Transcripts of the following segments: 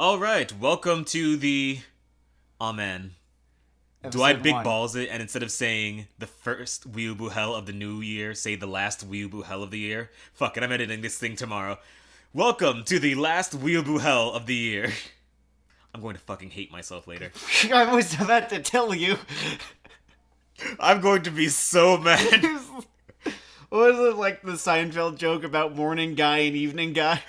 All right, welcome to the. Oh man, do I big balls it and instead of saying the first Weeaboo Hell of the new year, say the last Weeaboo Hell of the year? Fuck it, I'm editing this thing tomorrow. Welcome to the last Weeaboo Hell of the year. I'm going to fucking hate myself later. I was about to tell you. I'm going to be so mad. What was it, like the Seinfeld joke about morning guy and evening guy?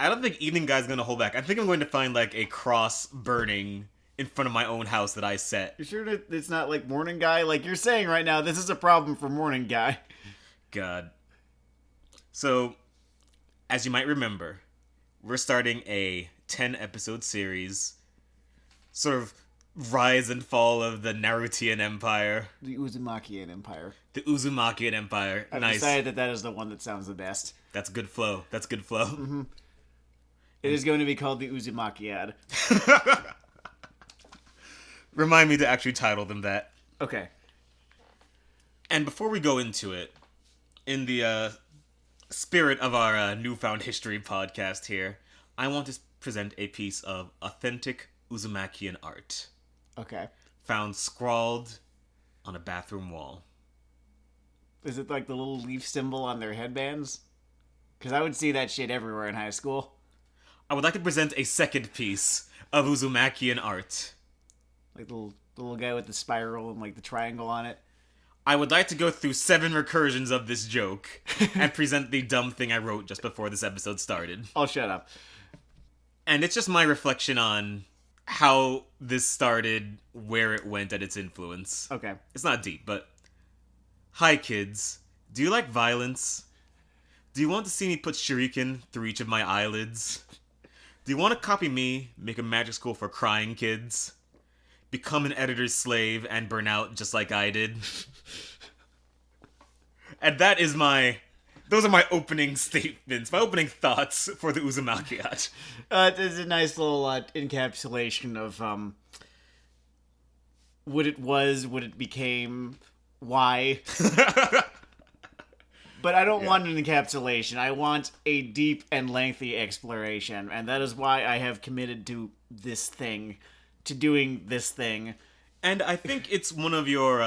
I don't think evening guy's gonna hold back. I think I'm going to find like a cross burning in front of my own house that I set. You sure that it's not like morning guy? Like you're saying right now, this is a problem for morning guy. God. So, as you might remember, we're starting a 10-episode series, sort of rise and fall of the Narutoan Empire. The Uzumakiad Empire. The Uzumakiad Empire. I've decided that is the one that sounds the best. That's good flow. That's good flow. Mm-hmm. It is going to be called the Uzumakiad. Remind me to actually title them that. Okay. And before we go into it, in the spirit of our newfound history podcast here, I want to present a piece of authentic Uzumakian art. Okay. Found scrawled on a bathroom wall. Is it like the little leaf symbol on their headbands? Because I would see that shit everywhere in high school. I would like to present a second piece of Uzumakian art. Like the little guy with the spiral and like the triangle on it. I would like to go through 7 recursions of this joke and present the dumb thing I wrote just before this episode started. I'll shut up. And it's just my reflection on how this started, where it went, and its influence. Okay. It's not deep, but... Hi, kids. Do you like violence? Do you want to see me put shuriken through each of my eyelids? Do you want to copy me, make a magic school for crying kids? Become an editor's slave and burn out just like I did? And that is my... Those are my opening statements, my opening thoughts for the Uzumakiad. It's a nice little encapsulation of what it was, what it became, why. But I don't want an encapsulation. I want a deep and lengthy exploration, and that is why I have committed to this thing, to doing this thing. And I think it's one of your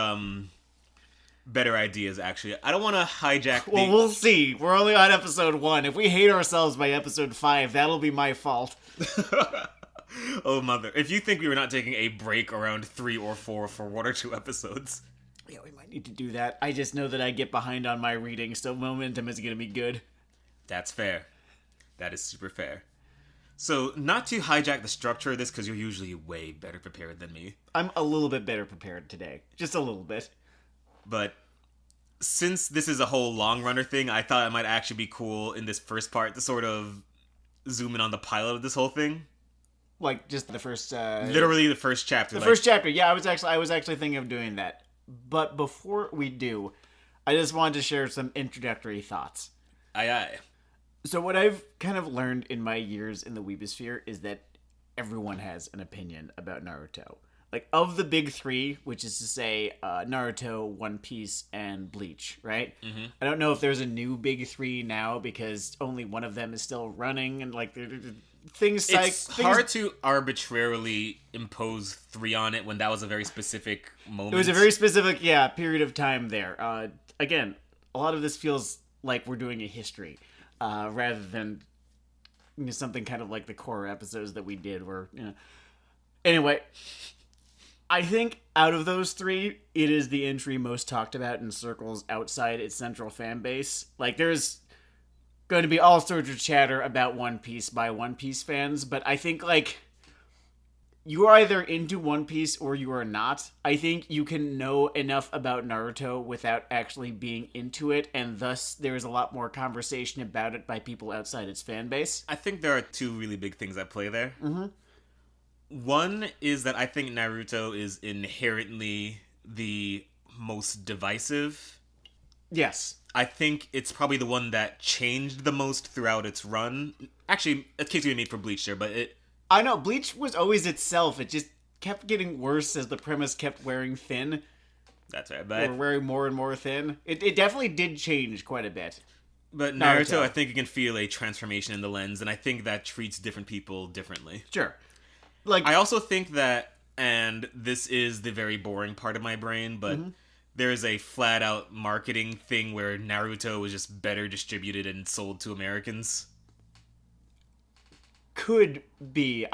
better ideas, actually. I don't want to hijack Well, we'll see. We're only on episode 1. If we hate ourselves by episode 5, that'll be my fault. Oh, mother. If you think we were not taking a break around 3 or 4 for 1 or 2 episodes... Yeah, we might need to do that. I just know that I get behind on my reading, so momentum is going to be good. That's fair. That is super fair. So, not to hijack the structure of this, because you're usually way better prepared than me. I'm a little bit better prepared today. Just a little bit. But, since this is a whole long runner thing, I thought it might actually be cool in this first part to sort of zoom in on the pilot of this whole thing. Like, just the first... Literally the first chapter. First chapter, yeah, I was actually thinking of doing that. But before we do, I just wanted to share some introductory thoughts. Aye aye. So what I've kind of learned in my years in the Weebosphere is that everyone has an opinion about Naruto. Like, of the big 3, which is to say Naruto, One Piece, and Bleach, right? Mm-hmm. I don't know if there's a new big 3 now because only one of them is still running, and like it's hard to arbitrarily impose 3 on it when that was a very specific moment. It was a very specific, period of time there. Again, a lot of this feels like we're doing a history, rather than something kind of like the core episodes that we did where, Anyway, I think out of those 3, it is the entry most talked about in circles outside its central fan base. Like, there's going to be all sorts of chatter about One Piece by One Piece fans, but I think, like, you are either into One Piece or you are not. I think you can know enough about Naruto without actually being into it, and thus there's a lot more conversation about it by people outside its fan base. I think there are 2 really big things at play there. Mm-hmm. One is that I think Naruto is inherently the most divisive. Yes. I think it's probably the one that changed the most throughout its run. Actually, a case we made for Bleach there, but it... I know, Bleach was always itself. It just kept getting worse as the premise kept wearing thin. That's right, but... Or wearing more and more thin. It definitely did change quite a bit. But Naruto, I think you can feel a transformation in the lens, and I think that treats different people differently. Sure. Like, I also think that, and this is the very boring part of my brain, but there's a flat-out marketing thing where Naruto was just better distributed and sold to Americans. Could be.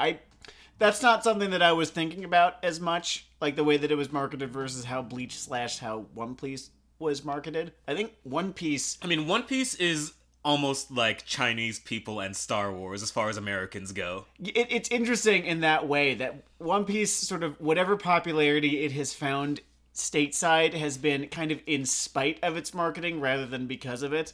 That's not something that I was thinking about as much, like the way that it was marketed versus how Bleach / how One Piece was marketed. I think One Piece... I mean, One Piece is almost like Chinese people and Star Wars as far as Americans go. It's interesting in that way that One Piece, sort of whatever popularity it has found stateside, has been kind of in spite of its marketing rather than because of it.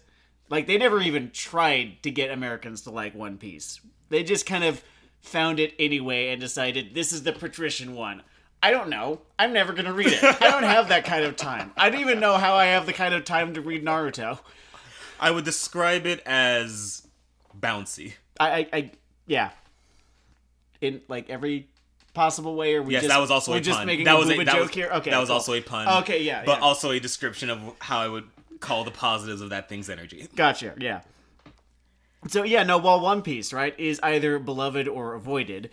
Like, they never even tried to get Americans to like One Piece. They just kind of found it anyway and decided, this is the patrician one. I don't know. I'm never going to read it. I don't have that kind of time. I don't even know how I have the kind of time to read Naruto. I would describe it as bouncy. Yeah. In, like, every possible way, or yes, that was also a pun. Just making that a was booba joke was, here? Okay, that was cool. also a pun. Okay, yeah. But also a description of how I would call the positives of that thing's energy. Gotcha, yeah. So, yeah, no, while One Piece, right, is either beloved or avoided,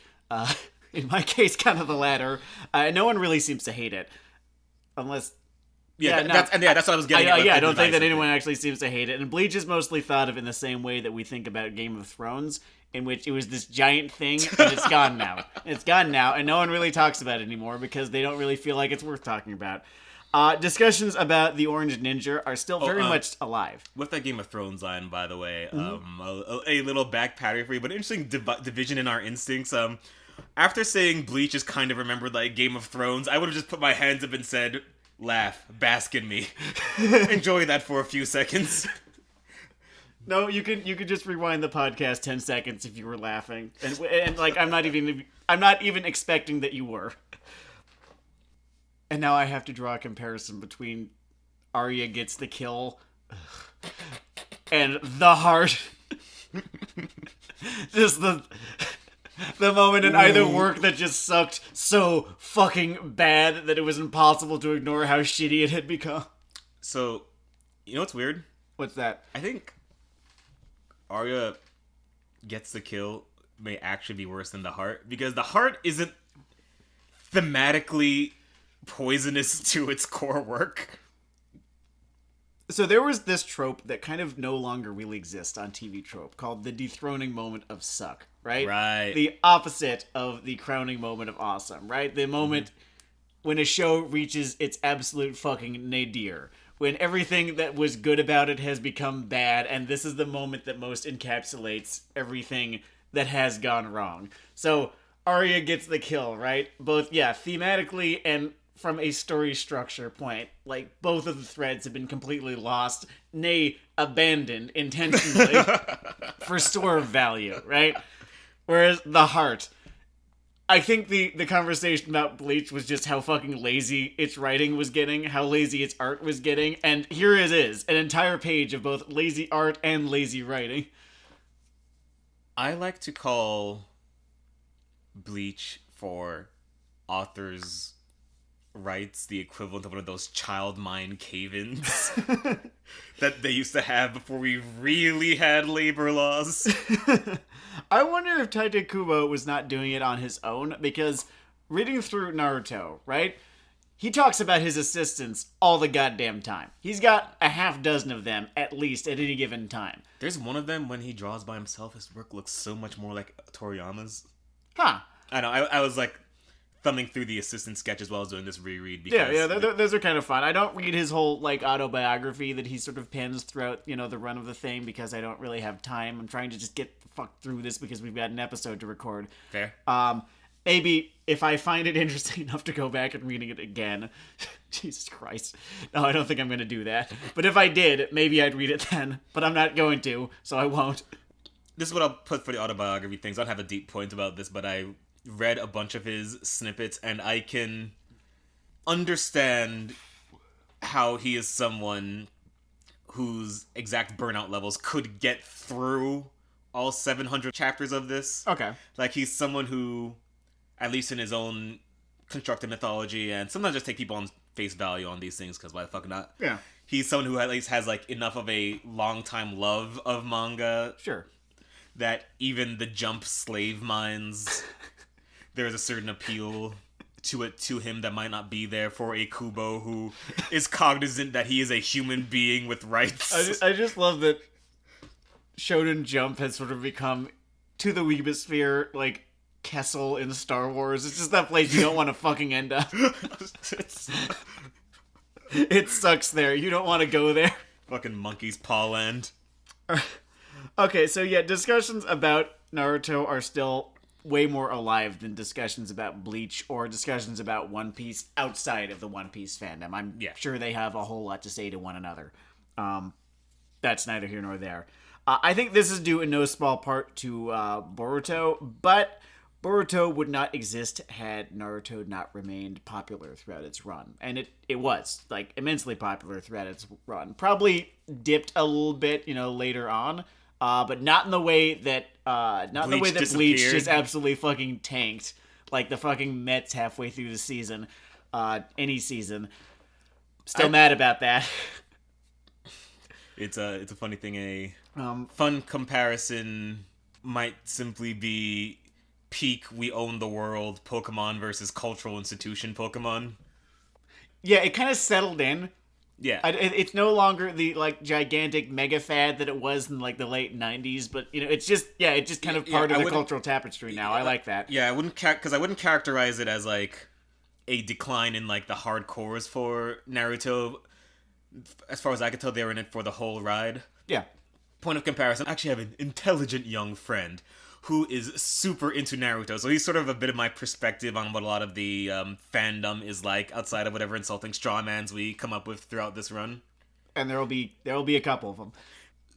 in my case, kind of the latter, no one really seems to hate it. Unless... that's what I was getting at. I don't think that anyone actually seems to hate it. And Bleach is mostly thought of in the same way that we think about Game of Thrones, in which it was this giant thing, and it's gone now. It's gone now, and no one really talks about it anymore because they don't really feel like it's worth talking about. Discussions about the Orange Ninja are still very much alive. With that Game of Thrones line, by the way, a little back patty for you, but interesting division in our instincts. After saying Bleach is kind of remembered like Game of Thrones, I would have just put my hands up and said, laugh, bask in me. Enjoy that for a few seconds. No, you could just rewind the podcast 10 seconds if you were laughing. And like I'm not even expecting that you were. And now I have to draw a comparison between Arya gets the kill and the heart. Just the moment in either work that just sucked so fucking bad that it was impossible to ignore how shitty it had become. So, you know what's weird? What's that? I think Arya gets the kill may actually be worse than the heart, because the heart isn't thematically poisonous to its core work. So there was this trope that kind of no longer really exists on TV trope called the dethroning moment of suck, right? Right. The opposite of the crowning moment of awesome, right? The moment when a show reaches its absolute fucking nadir. When everything that was good about it has become bad, and this is the moment that most encapsulates everything that has gone wrong. So Arya gets the kill, right? Both, thematically and from a story structure point, like, both of the threads have been completely lost, nay, abandoned intentionally for store value, right? Whereas the heart, I think the conversation about Bleach was just how fucking lazy its writing was getting, how lazy its art was getting, and here it is, an entire page of both lazy art and lazy writing. I like to call Bleach for authors' rights the equivalent of one of those child mind cave-ins that they used to have before we really had labor laws. I wonder if Tite Kubo was not doing it on his own, because reading through Naruto, right? He talks about his assistants all the goddamn time. He's got a half dozen of them, at least, at any given time. There's one of them when he draws by himself, his work looks so much more like Toriyama's. Huh. I know, I was like thumbing through the assistant sketches while I was doing this reread. Because, those are kind of fun. I don't read his whole, like, autobiography that he sort of pens throughout, the run of the thing, because I don't really have time. I'm trying to just get the fuck through this because we've got an episode to record. Fair. Maybe if I find it interesting enough to go back and reading it again. Jesus Christ. No, I don't think I'm going to do that. But if I did, maybe I'd read it then. But I'm not going to, so I won't. This is what I'll put for the autobiography things. I don't have a deep point about this, but I read a bunch of his snippets, and I can understand how he is someone whose exact burnout levels could get through all 700 chapters of this. Okay. Like, he's someone who, at least in his own construct a mythology and sometimes just take people on face value on these things, because why the fuck not? Yeah. He's someone who at least has like enough of a long time love of manga. Sure. That even the Jump slave minds, there's a certain appeal to him that might not be there for a Kubo who is cognizant that he is a human being with rights. I just love that Shonen Jump has sort of become, to the Weebosphere, like Kessel in Star Wars. It's just that place you don't want to fucking end up. It sucks there. You don't want to go there. Fucking Monkey's Paw Land. Okay, so yeah, discussions about Naruto are still way more alive than discussions about Bleach or discussions about One Piece outside of the One Piece fandom. I'm sure they have a whole lot to say to one another. That's neither here nor there. I think this is due in no small part to Boruto, but Boruto would not exist had Naruto not remained popular throughout its run. And it was, like, immensely popular throughout its run. Probably dipped a little bit, later on. But not in the way that Bleach just absolutely fucking tanked, like the fucking Mets halfway through the season, any season. Still mad about that. It's a funny thing. A fun comparison might simply be peak "We Own the World" Pokemon versus cultural institution Pokemon. Yeah, it kind of settled in. Yeah, it's no longer the like gigantic mega fad that it was in like the late '90s, but it's just kind of part of the cultural tapestry now. I like that. Yeah, I wouldn't characterize it as like a decline in like the hardcores for Naruto. As far as I could tell, they were in it for the whole ride. Yeah. Point of comparison: I actually have an intelligent young friend who is super into Naruto, so he's sort of a bit of my perspective on what a lot of the fandom is like outside of whatever insulting strawmans we come up with throughout this run. And there will be a couple of them.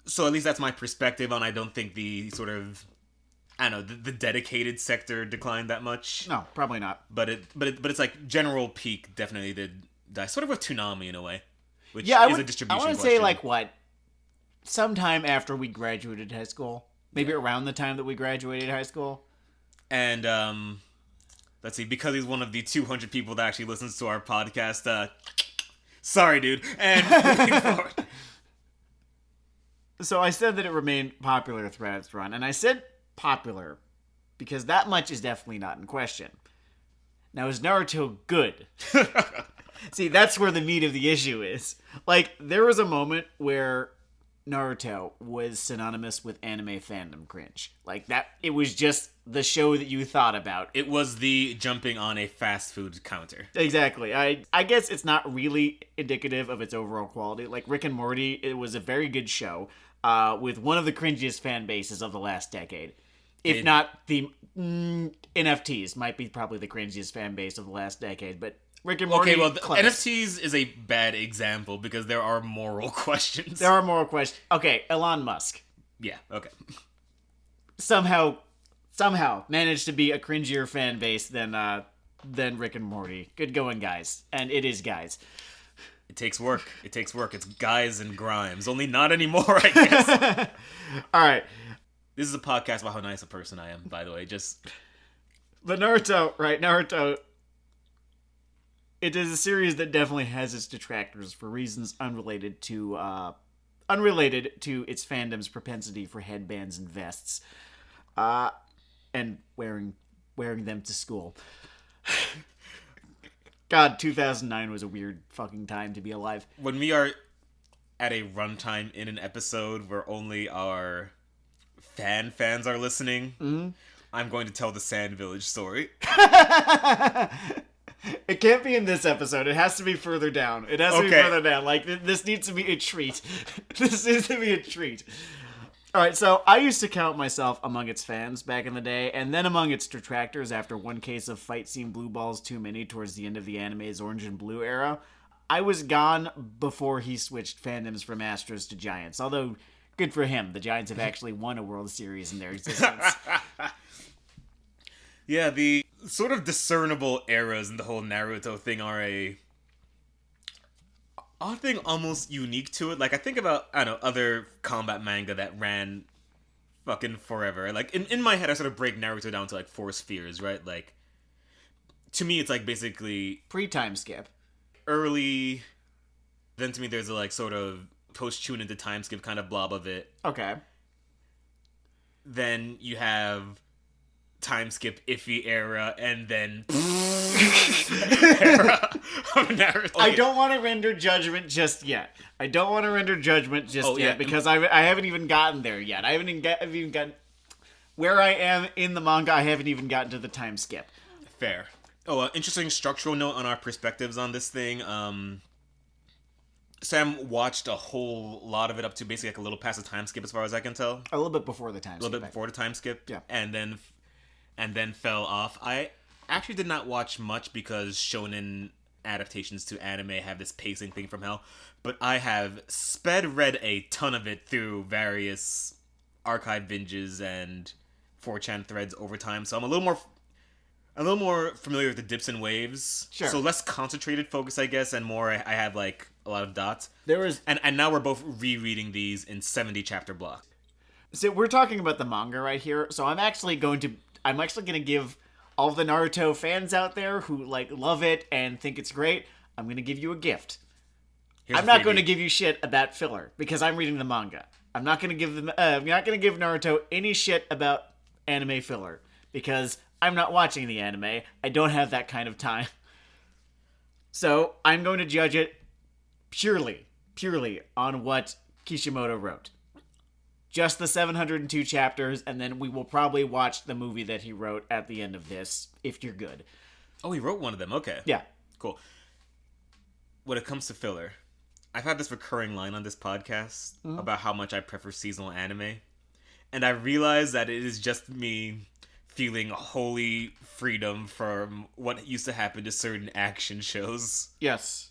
So at least that's my perspective on. I don't think the sort of, I don't know, the dedicated sector declined that much. No, probably not. But it's like general peak definitely did die, sort of with Toonami in a way, which is a distribution. I want to say like what, sometime after we graduated high school. Maybe around the time that we graduated high school. And, let's see, because he's one of the 200 people that actually listens to our podcast, sorry, dude. And moving forward. So I said that it remained popular throughout its run, and I said popular because that much is definitely not in question. Now, is Naruto good? See, that's where the meat of the issue is. Like, there was a moment where Naruto was synonymous with anime fandom cringe. Like that, it was just the show that you thought about. It was the jumping on a fast food counter. Exactly. I guess it's not really indicative of its overall quality. Like Rick and Morty, it was a very good show with one of the cringiest fan bases of the last decade. If not the NFTs might be probably the cringiest fan base of the last decade, but Rick and Morty. Okay, well, NFTs is a bad example because there are moral questions. There are moral questions. Okay, Elon Musk. Yeah, okay. Somehow managed to be a cringier fan base than Rick and Morty. Good going, guys. And it is guys. It takes work. It's guys and Grimes. Only not anymore, I guess. All right. This is a podcast about how nice a person I am, by the way. But Naruto. It is a series that definitely has its detractors for reasons unrelated to its fandom's propensity for headbands and vests, and wearing them to school. God, 2009 was a weird fucking time to be alive. When we are at a runtime in an episode where only our fans are listening, I'm going to tell the Sand Village story. It can't be in this episode. It has to be further down. It has to be further down. Like, this needs to be a treat. This needs to be a treat. Alright, so I used to count myself among its fans back in the day, and then among its detractors after one case of fight scene blue balls too many towards the end of the anime's Orange and Blue era. I was gone before he switched fandoms from Astros to Giants, although good for him. The Giants have actually won a World Series in their existence. Yeah, the sort of discernible eras in the whole Naruto thing are a odd thing almost unique to it. Like, I think about, I don't know, other combat manga that ran fucking forever. Like, in my head, I sort of break Naruto down to, like, 4 spheres, right? Like, to me, it's like basically Pre-time skip. early. Then to me, there's a like sort of post-tune into time skip kind of blob of it. Okay. Then you have time skip iffy era, and then era of Naruto. Okay. I don't want to render judgment just yet. Because I haven't even gotten there yet. I haven't even gotten where I am in the manga. I haven't even gotten to the time skip. Fair. Oh, interesting structural note on our perspectives on this thing. Sam watched a whole lot of it up to basically like a little past the time skip, as far as I can tell. A little bit before the time skip. A little bit before the time skip. Yeah. And then fell off. I actually did not watch much because shonen adaptations to anime have this pacing thing from hell. But I have read a ton of it through various archive binges and 4chan threads over time. So I'm a little more familiar with the dips and waves. Sure. So less concentrated focus, I guess, and more I have like a lot of dots. There was and now we're both rereading these in 70 chapter blocks. So we're talking about the manga right here. So I'm actually going to give all the Naruto fans out there who like love it and think it's great, I'm going to give you a gift. I'm not going to give you shit about filler because I'm reading the manga. I'm not going to give Naruto any shit about anime filler because I'm not watching the anime. I don't have that kind of time. So I'm going to judge it purely on what Kishimoto wrote. Just the 702 chapters, and then we will probably watch the movie that he wrote at the end of this, if you're good. Oh, he wrote one of them. Okay. Yeah. Cool. When it comes to filler, I've had this recurring line on this podcast about how much I prefer seasonal anime. And I realize that it is just me feeling holy freedom from what used to happen to certain action shows. Yes.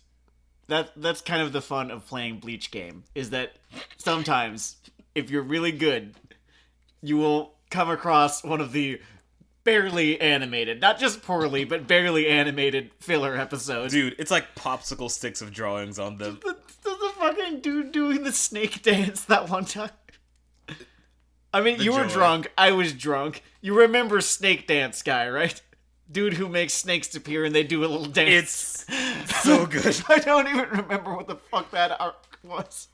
That's kind of the fun of playing Bleach game, is that sometimes, if you're really good, you will come across one of the barely animated, not just poorly, but barely animated filler episodes. Dude, it's like popsicle sticks of drawings on them. The fucking dude doing the snake dance that one time. I mean, you were drunk, I was drunk. You remember Snake Dance Guy, right? Dude who makes snakes appear and they do a little dance. It's so good. I don't even remember what the fuck that arc was.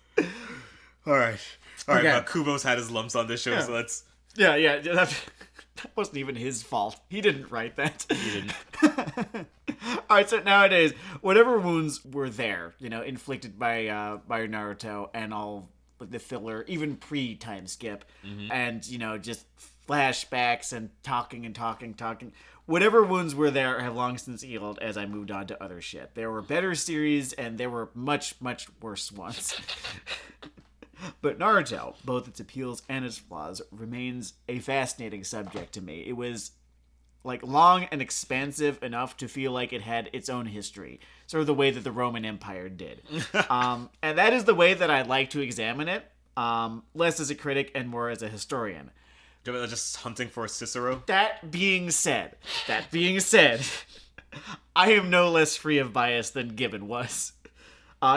Alright, Okay. but Kubo's had his lumps on this show, so let's... Yeah, that wasn't even his fault. He didn't write that. He didn't. Alright, so nowadays, whatever wounds were there, inflicted by Naruto and all the filler, even pre-time skip, and, just flashbacks and talking. Whatever wounds were there have long since healed as I moved on to other shit. There were better series, and there were much, much worse ones. But Naruto, both its appeals and its flaws, remains a fascinating subject to me. It was long and expansive enough to feel like it had its own history, sort of the way that the Roman Empire did. And that is the way that I like to examine it, less as a critic and more as a historian. Just hunting for Cicero? That being said, I am no less free of bias than Gibbon was.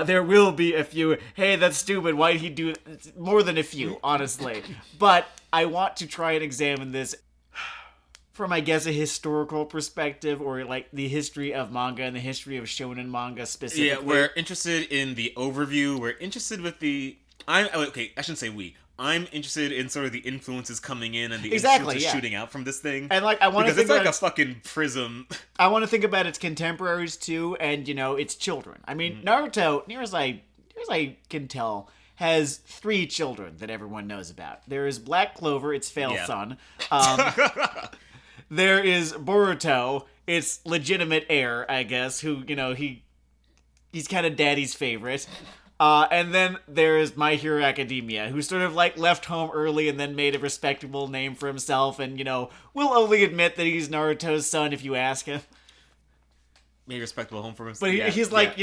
There will be a few, hey, that's stupid, why'd he do it? More than a few, honestly. But I want to try and examine this from, I guess, a historical perspective, or the history of manga and the history of shonen manga specifically. Yeah, we're interested in the overview. We're interested with the... I shouldn't say we. I'm interested in sort of the influences coming in and the influences shooting out from this thing. And I want to think because it's like a fucking prism. I want to think about its contemporaries too, and its children. I mean, Naruto, near as I can tell, has 3 children that everyone knows about. There is Black Clover, its failed son. There is Boruto, its legitimate heir, I guess, who he's kind of daddy's favorite. And then there's My Hero Academia, who sort of left home early and then made a respectable name for himself, and will only admit that he's Naruto's son if you ask him. Made a respectable home for himself. But he's like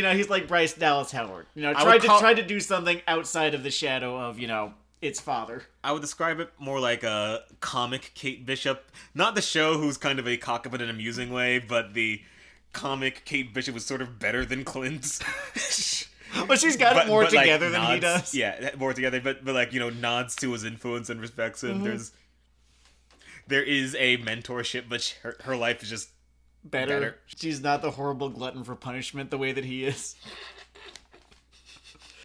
Bryce Dallas Howard. Tried to do something outside of the shadow of its father. I would describe it more like a comic Kate Bishop, not the show who's kind of a cock up in an amusing way, but the comic Kate Bishop was sort of better than Clint. Well, she's got it more together than he does. Yeah, more together, but nods to his influence and respects him. There is a mentorship, but her life is just better. She's not the horrible glutton for punishment the way that he is.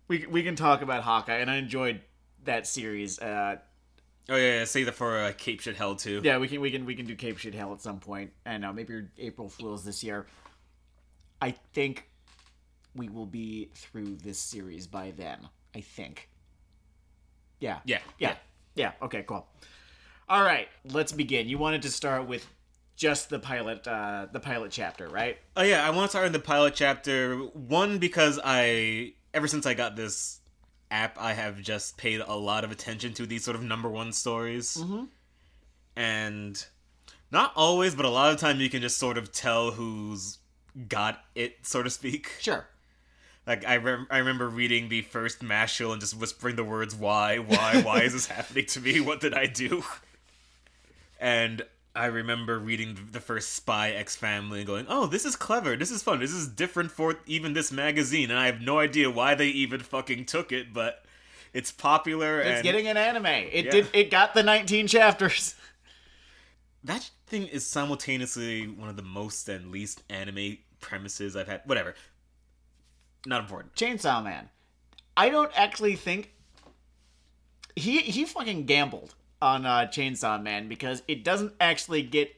We can talk about Hawkeye, and I enjoyed that series. Oh yeah, save that for Cape Shit Hell too. Yeah, we can do Cape Shit Hell at some point. I know, maybe April Fools this year. I think we will be through this series by then. I think. Yeah. Yeah. Okay, cool. All right, let's begin. You wanted to start with just the pilot chapter, right? Oh yeah, I want to start in the pilot chapter. One, because ever since I got this app, I have just paid a lot of attention to these sort of number one stories. Mm-hmm. And not always, but a lot of the time you can just sort of tell who's got it, so to speak. Sure. Like, I remember reading the first Mashal and just whispering the words, why is this happening to me? What did I do? And I remember reading the first Spy X Family and going, oh, this is clever, this is fun, this is different for even this magazine, and I have no idea why they even fucking took it, but it's popular. It's getting an anime. It got the 19 chapters. That thing is simultaneously one of the most and least anime premises I've had. Whatever. Not important. Chainsaw Man. I don't actually think... He fucking gambled on Chainsaw Man, because it doesn't actually get,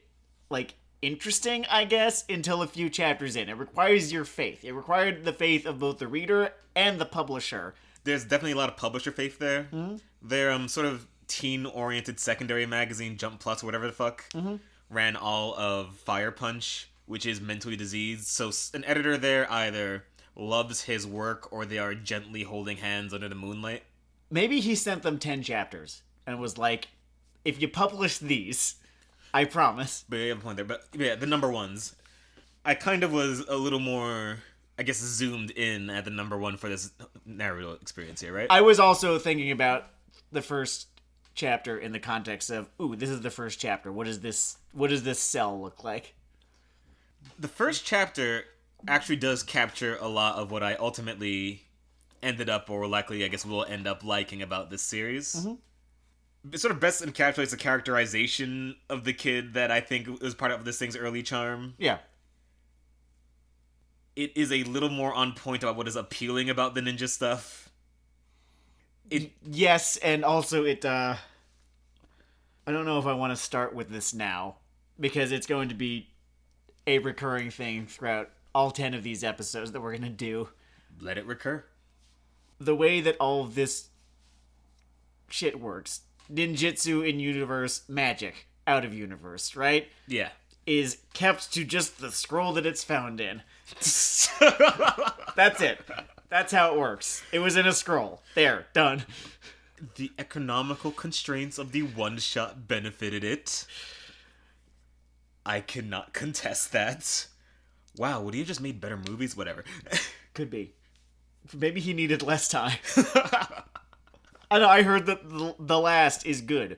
like, interesting, I guess, until a few chapters in. It requires your faith. It required the faith of both the reader and the publisher. There's definitely a lot of publisher faith there. Mm-hmm. Their sort of teen-oriented secondary magazine, Jump Plus or whatever the fuck, ran all of Fire Punch, which is mentally diseased. So an editor there either loves his work or they are gently holding hands under the moonlight. Maybe he sent them 10 chapters and was like, if you publish these, I promise. But you have a point there. But yeah, the number ones. I kind of was a little more, I guess, zoomed in at the number one for this Naruto experience here, right? I was also thinking about the first chapter in the context of, ooh, this is the first chapter. What does this cell look like? The first chapter actually does capture a lot of what I ultimately ended up, or likely, I guess, will end up liking about this series. Mm-hmm. It sort of best encapsulates the characterization of the kid that I think was part of this thing's early charm. Yeah. It is a little more on point about what is appealing about the ninja stuff. Yes, and also it, I don't know if I want to start with this now, because it's going to be a recurring thing throughout all 10 of these episodes that we're going to do. Let it recur. The way that all of this shit works, ninjutsu in universe, magic out of universe, right? Yeah. Is kept to just the scroll that it's found in. That's it. That's how it works. It was in a scroll. There, done. The economical constraints of the one-shot benefited it. I cannot contest that. Wow, would he have just made better movies? Whatever. Could be. Maybe he needed less time. I know, I heard that the last is good.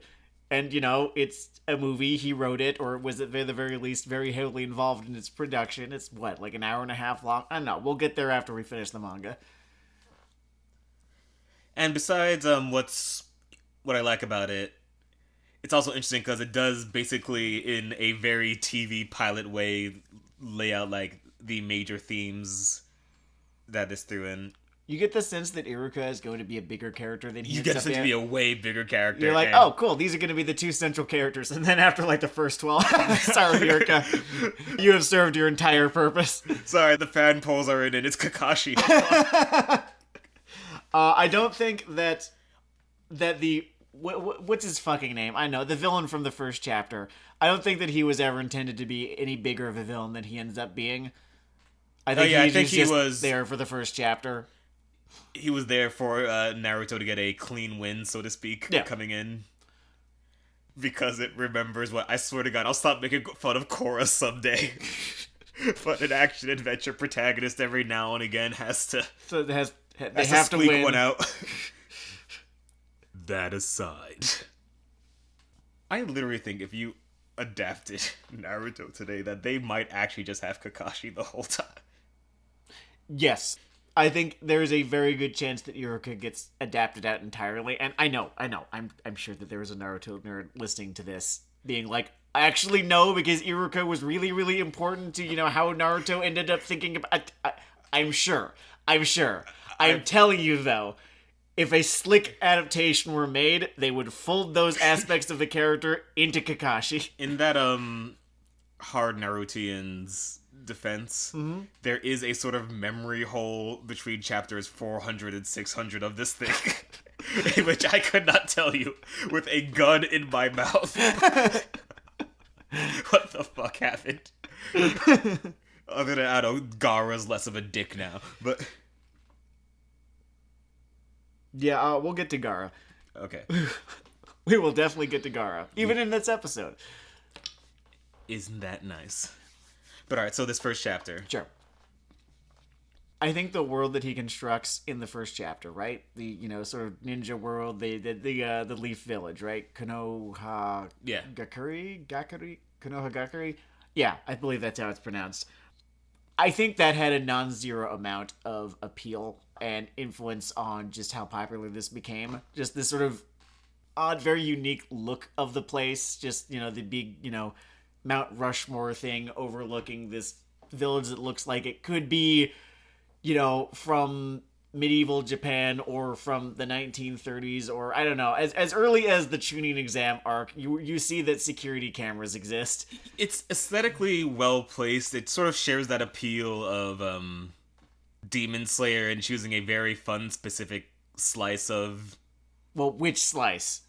And, you know, it's a movie, he wrote it, or was at the very least very heavily involved in its production. It's, what, like an hour and a half long? I don't know, we'll get there after we finish the manga. And besides what I like about it, it's also interesting because it does basically, in a very TV pilot way, lay out, like, the major themes that this threw in. You get the sense that Iruka is going to be a bigger character than he is. You get the sense to be a way bigger character. You're like, oh, cool, these are going to be the two central characters. And then after, like, the first 12... Sorry, Iruka. You have served your entire purpose. Sorry, the fan polls are in it. It's Kakashi. I don't think that the... what's his fucking name? I know, the villain from the first chapter. I don't think that he was ever intended to be any bigger of a villain than he ends up being. I think he was there for the first chapter. He was there for Naruto to get a clean win, so to speak, coming in. Because it remembers what... I swear to God, I'll stop making fun of Korra someday. But an action-adventure protagonist every now and again has to... So they have to win. One out. That aside, I literally think if you adapted Naruto today, that they might actually just have Kakashi the whole time. Yes. I think there's a very good chance that Iruka gets adapted out entirely. And I know. I'm sure that there is a Naruto nerd listening to this being like, Actually, no, because Iruka was really, really important to, how Naruto ended up thinking about... I'm sure. I'm telling you, though, if a slick adaptation were made, they would fold those aspects of the character into Kakashi. In that, hard Narutoian's defense, there is a sort of memory hole between chapters 400 and 600 of this thing, in which I could not tell you with a gun in my mouth what the fuck happened. Other than, I don't know, Gaara's less of a dick now, but... Yeah, we'll get to Gaara. Okay. We will definitely get to Gaara, even in this episode. Isn't that nice? But alright, so this first chapter. Sure. I think the world that he constructs in the first chapter, right? The, sort of ninja world, the Leaf Village, right? Konoha... Yeah. Konohagakure? Yeah, I believe that's how it's pronounced. I think that had a non-zero amount of appeal and influence on just how popular this became. Just this sort of odd, very unique look of the place. Just, the big, Mount Rushmore thing overlooking this village that looks like it could be, from medieval Japan or from the 1930s, or I don't know, as early as the Chunin exam arc, you see that security cameras exist. It's aesthetically well placed. It sort of shares that appeal of Demon Slayer and choosing a very fun specific slice of... Well, which slice?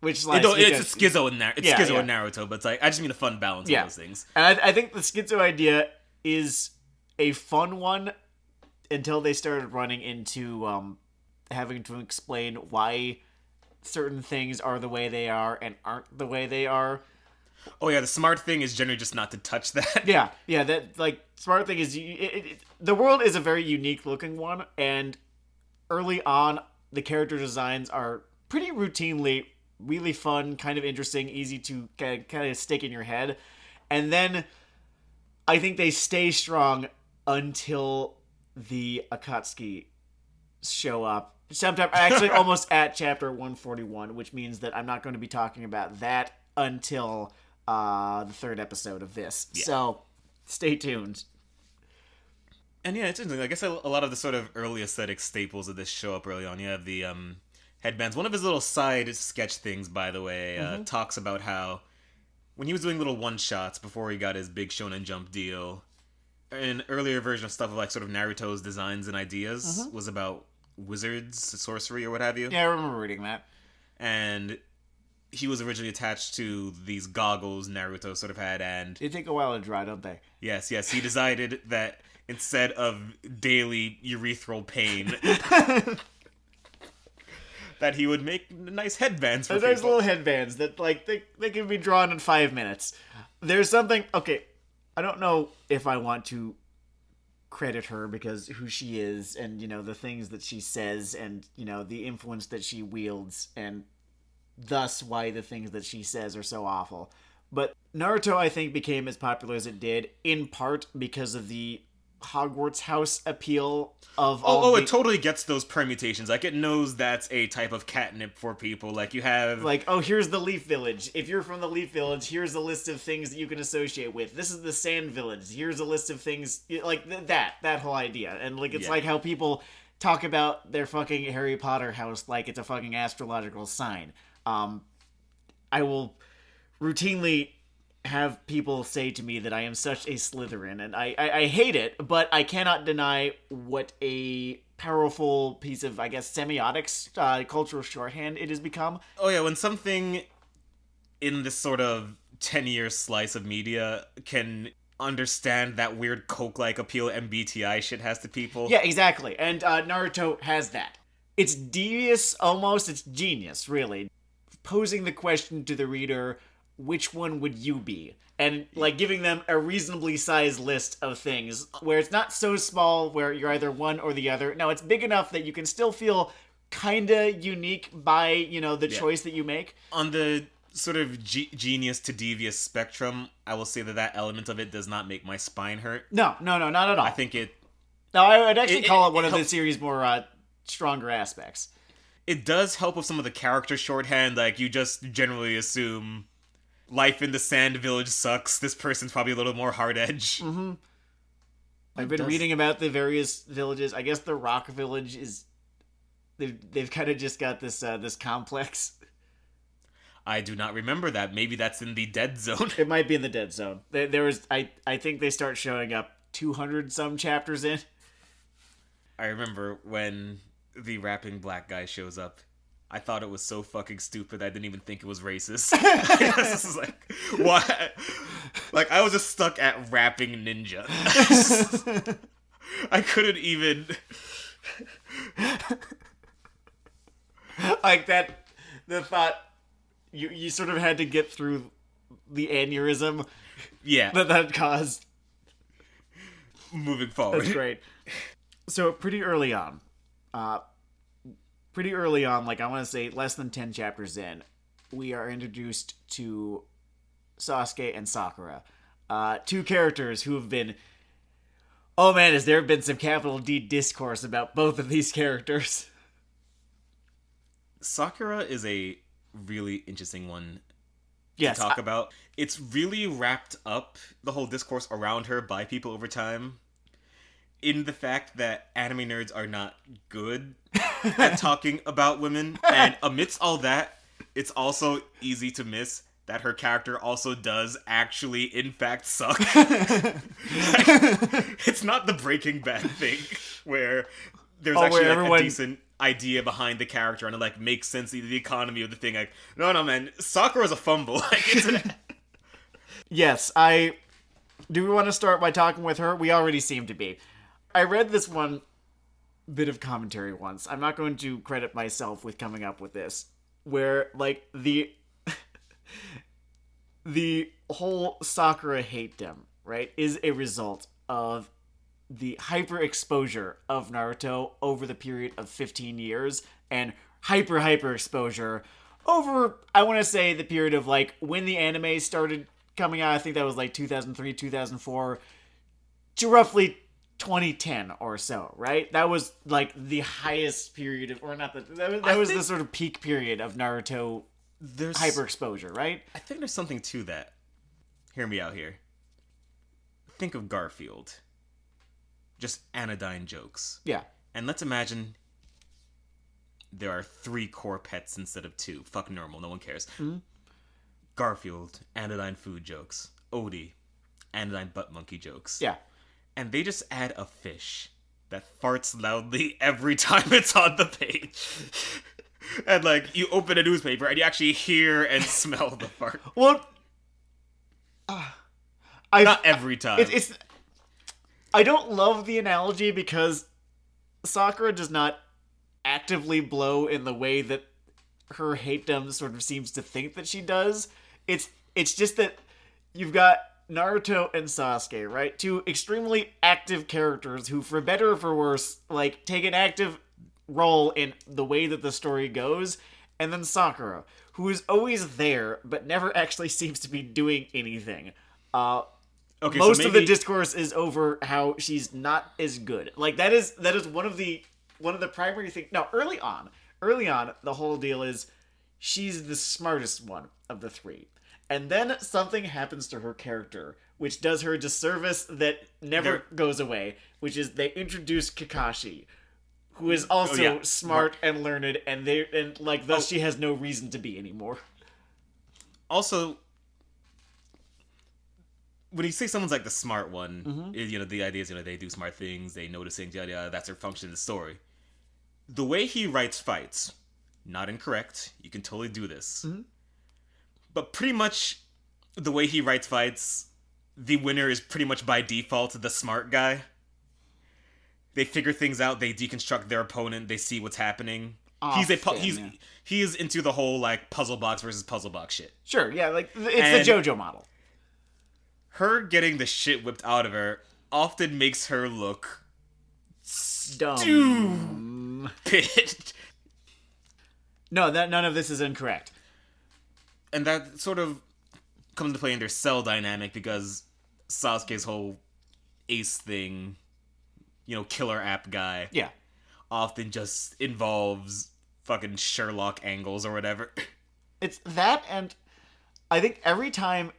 Which slice? It's a schizo in there. It's schizo in Naruto, but it's like, I just mean a fun balance of those things. And I think the schizo idea is a fun one until they started running into having to explain why certain things are the way they are and aren't the way they are. Oh yeah, the smart thing is generally just not to touch that. Yeah, that, smart thing is, the world is a very unique looking one, and early on, the character designs are pretty routinely really fun, kind of interesting, easy to kind of stick in your head. And then I think they stay strong until the Akatsuki show up. Sometime, actually, almost at chapter 141, which means that I'm not going to be talking about that until the third episode of this. Yeah. So, stay tuned. And yeah, it's interesting. I guess a lot of the sort of early aesthetic staples of this show up early on. You have the headbands. One of his little side sketch things, by the way, talks about how when he was doing little one-shots before he got his big Shonen Jump deal, an earlier version of stuff like sort of Naruto's designs and ideas was about wizards, sorcery, or what have you. Yeah, I remember reading that. And he was originally attached to these goggles Naruto sort of had, and... They take a while to dry, don't they? Yes. He decided that instead of daily urethral pain... that he would make nice headbands for people. There's little headbands that, they can be drawn in 5 minutes. There's something... Okay, I don't know if I want to credit her because who she is and, the things that she says and, the influence that she wields and thus why the things that she says are so awful. But Naruto, I think, became as popular as it did in part because of the Hogwarts house appeal of it totally gets those permutations. Like, it knows that's a type of catnip for people. Like, you have... here's the Leaf Village. If you're from the Leaf Village, here's a list of things that you can associate with. This is the Sand Village. Here's a list of things... that whole idea. And, it's like how people talk about their fucking Harry Potter house like it's a fucking astrological sign. I will routinely have people say to me that I am such a Slytherin, and I hate it, but I cannot deny what a powerful piece of, I guess, semiotics, cultural shorthand it has become. Oh yeah, when something in this sort of 10-year slice of media can understand that weird Coke-like appeal MBTI shit has to people. Yeah, exactly, and Naruto has that. It's devious, almost, it's genius, really. Posing the question to the reader, which one would you be? And, giving them a reasonably sized list of things, where it's not so small where you're either one or the other. No, it's big enough that you can still feel kinda unique by, the choice that you make. On the sort of genius to devious spectrum, I will say that element of it does not make my spine hurt. No, not at all. I think it... No, I would actually call it one of the series' more, stronger aspects. It does help with some of the character shorthand, you just generally assume... life in the sand village sucks. This person's probably a little more hard edge. Mm-hmm. I've been reading about the various villages. I guess the Rock Village is they've kind of just got this this complex. I do not remember that. Maybe that's in the dead zone. It might be in the dead zone. There was I think they start showing up 200 some chapters in. I remember when the rapping black guy shows up. I thought it was so fucking stupid. I didn't even think it was racist. This is like, what? Like, I was just stuck at rapping ninja. I couldn't even. Like that, the thought, you sort of had to get through the aneurysm. Yeah. That caused. Moving forward. That's great. So, pretty early on, like I want to say less than 10 chapters in, we are introduced to Sasuke and Sakura. Two characters who have been... Oh man, has there been some capital D discourse about both of these characters. Sakura is a really interesting one to talk about. It's really wrapped up, the whole discourse around her by people over time, in the fact that anime nerds are not good at talking about women. And amidst all that, it's also easy to miss that her character also does actually, in fact, suck. It's not the Breaking Bad thing, where there's actually a decent idea behind the character and it like makes sense of the economy of the thing. Like, no, man, Sakura's a fumble. Like, Yes, do we want to start by talking with her? We already seem to be. I read this one bit of commentary once. I'm not going to credit myself with coming up with this. Where, like, the whole Sakura hate-dem, right, is a result of the hyper-exposure of Naruto over the period of 15 years, and hyper-exposure over, I want to say, the period of, like, when the anime started coming out. I think that was, like, 2003, 2004, to roughly 2010 or so, right? That was like the highest period of, or not that was the sort of peak period of Naruto hyperexposure, right? I think there's something to that. Hear me out here. Think of Garfield. Just anodyne jokes. Yeah. And let's imagine there are 3 core pets instead of 2. Fuck normal, no one cares. Mm-hmm. Garfield, anodyne food jokes. Odie, anodyne butt monkey jokes. Yeah. And they just add a fish that farts loudly every time it's on the page. And, like, you open a newspaper and you actually hear and smell the fart. Well, not every time. It's I don't love the analogy because Sakura does not actively blow in the way that her hate-dem sort of seems to think that she does. It's just that you've got Naruto and Sasuke, right? Two extremely active characters who, for better or for worse, like, take an active role in the way that the story goes. And then Sakura, who is always there, but never actually seems to be doing anything. Most of the discourse is over how she's not as good. Like, that is one of the primary things. Now, early on, the whole deal is she's the smartest one of the 3. And then something happens to her character, which does her a disservice that never goes away, which is they introduce Kakashi, who is also smart and learned, and thus she has no reason to be anymore. Also, when you say someone's like the smart one, the idea is, they do smart things, they notice things, yada yada, that's their function in the story. The way he writes fights, not incorrect, you can totally do this. Mm-hmm. But pretty much the way he writes fights, the winner is pretty much by default the smart guy. They figure things out, they deconstruct their opponent, they see what's happening. He is into the whole, like, puzzle box versus puzzle box shit. Sure, yeah, like, it's the JoJo model. Her getting the shit whipped out of her often makes her look dumb. Stupid. No, none of this is incorrect. And that sort of comes into play in their cell dynamic because Sasuke's whole ace thing, killer app guy, often just involves fucking Sherlock angles or whatever. It's that, and I think every time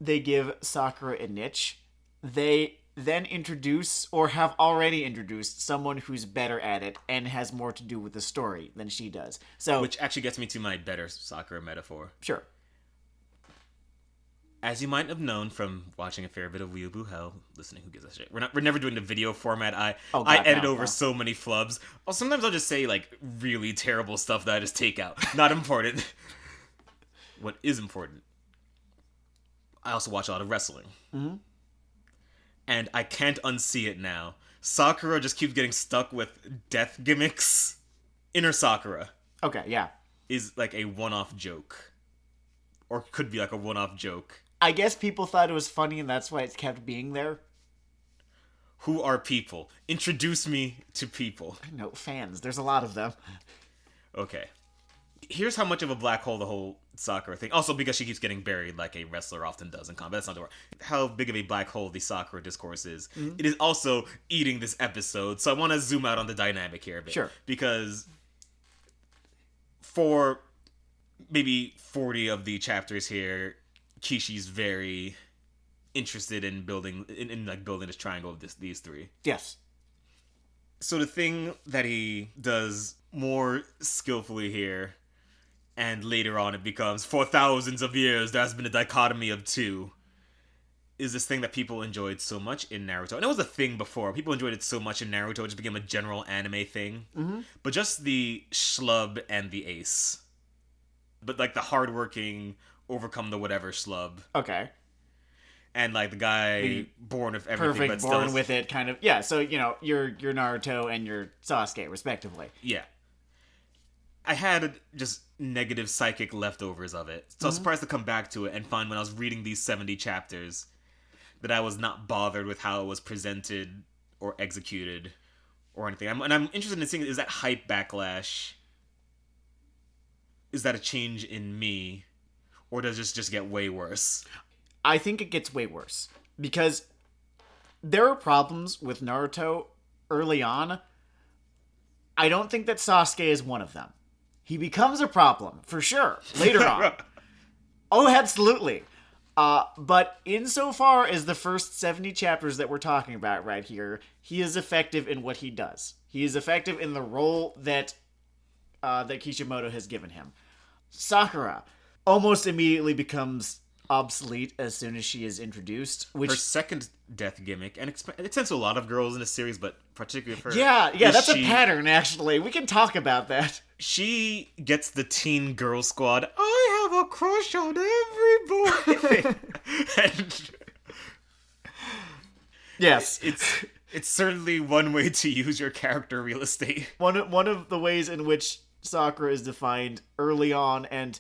they give Sakura a niche, they then introduce or have already introduced someone who's better at it and has more to do with the story than she does. So, which actually gets me to my better Sakura metaphor. Sure. As you might have known from watching a fair bit of Weeaboo Hell, listening, who gives a shit? We're never doing the video format. I edit over so many flubs. Oh, sometimes I'll just say like really terrible stuff that I just take out. Not important. What is important? I also watch a lot of wrestling. Mm-hmm. And I can't unsee it now. Sakura just keeps getting stuck with death gimmicks. Inner Sakura. Okay, yeah. Is like a one-off joke. Or could be like a one-off joke. I guess people thought it was funny and that's why it kept being there. Who are people? Introduce me to people. I know, fans. There's a lot of them. Okay. Here's how much of a black hole the whole Sakura thing. Also, because she keeps getting buried like a wrestler often does in combat. That's not the word. How big of a black hole the Sakura discourse is. Mm-hmm. It is also eating this episode. So I want to zoom out on the dynamic here a bit. Sure. Because for maybe 40 of the chapters here, Kishi's very interested in building building this triangle of these three. Yes. So the thing that he does more skillfully here, and later on it becomes, for thousands of years there has been a dichotomy of two, is this thing that people enjoyed so much in Naruto. And it was a thing before. People enjoyed it so much in Naruto, it just became a general anime thing. Mm-hmm. But just the schlub and the ace. But like the hardworking, overcome the whatever schlub. Okay. And like the guy born with everything, perfect, but born still with it, kind of. Yeah, so you're Naruto and you're Sasuke, respectively. Yeah. I had just negative psychic leftovers of it. So I was surprised to come back to it and find when I was reading these 70 chapters that I was not bothered with how it was presented or executed or anything. I'm interested in seeing, is that hype backlash? Is that a change in me? Or does this just get way worse? I think it gets way worse. Because there are problems with Naruto early on. I don't think that Sasuke is one of them. He becomes a problem, for sure, later on. Oh, absolutely. But insofar as the first 70 chapters that we're talking about right here, he is effective in what he does. He is effective in the role that Kishimoto has given him. Sakura almost immediately becomes obsolete as soon as she is introduced. Which her second death gimmick, and it extends to a lot of girls in the series, but particularly for her. Yeah, that's a pattern, actually. We can talk about that. She gets the teen girl squad, I have a crush on every boy. And yes. It's certainly one way to use your character real estate. One of the ways in which Sakura is defined early on, and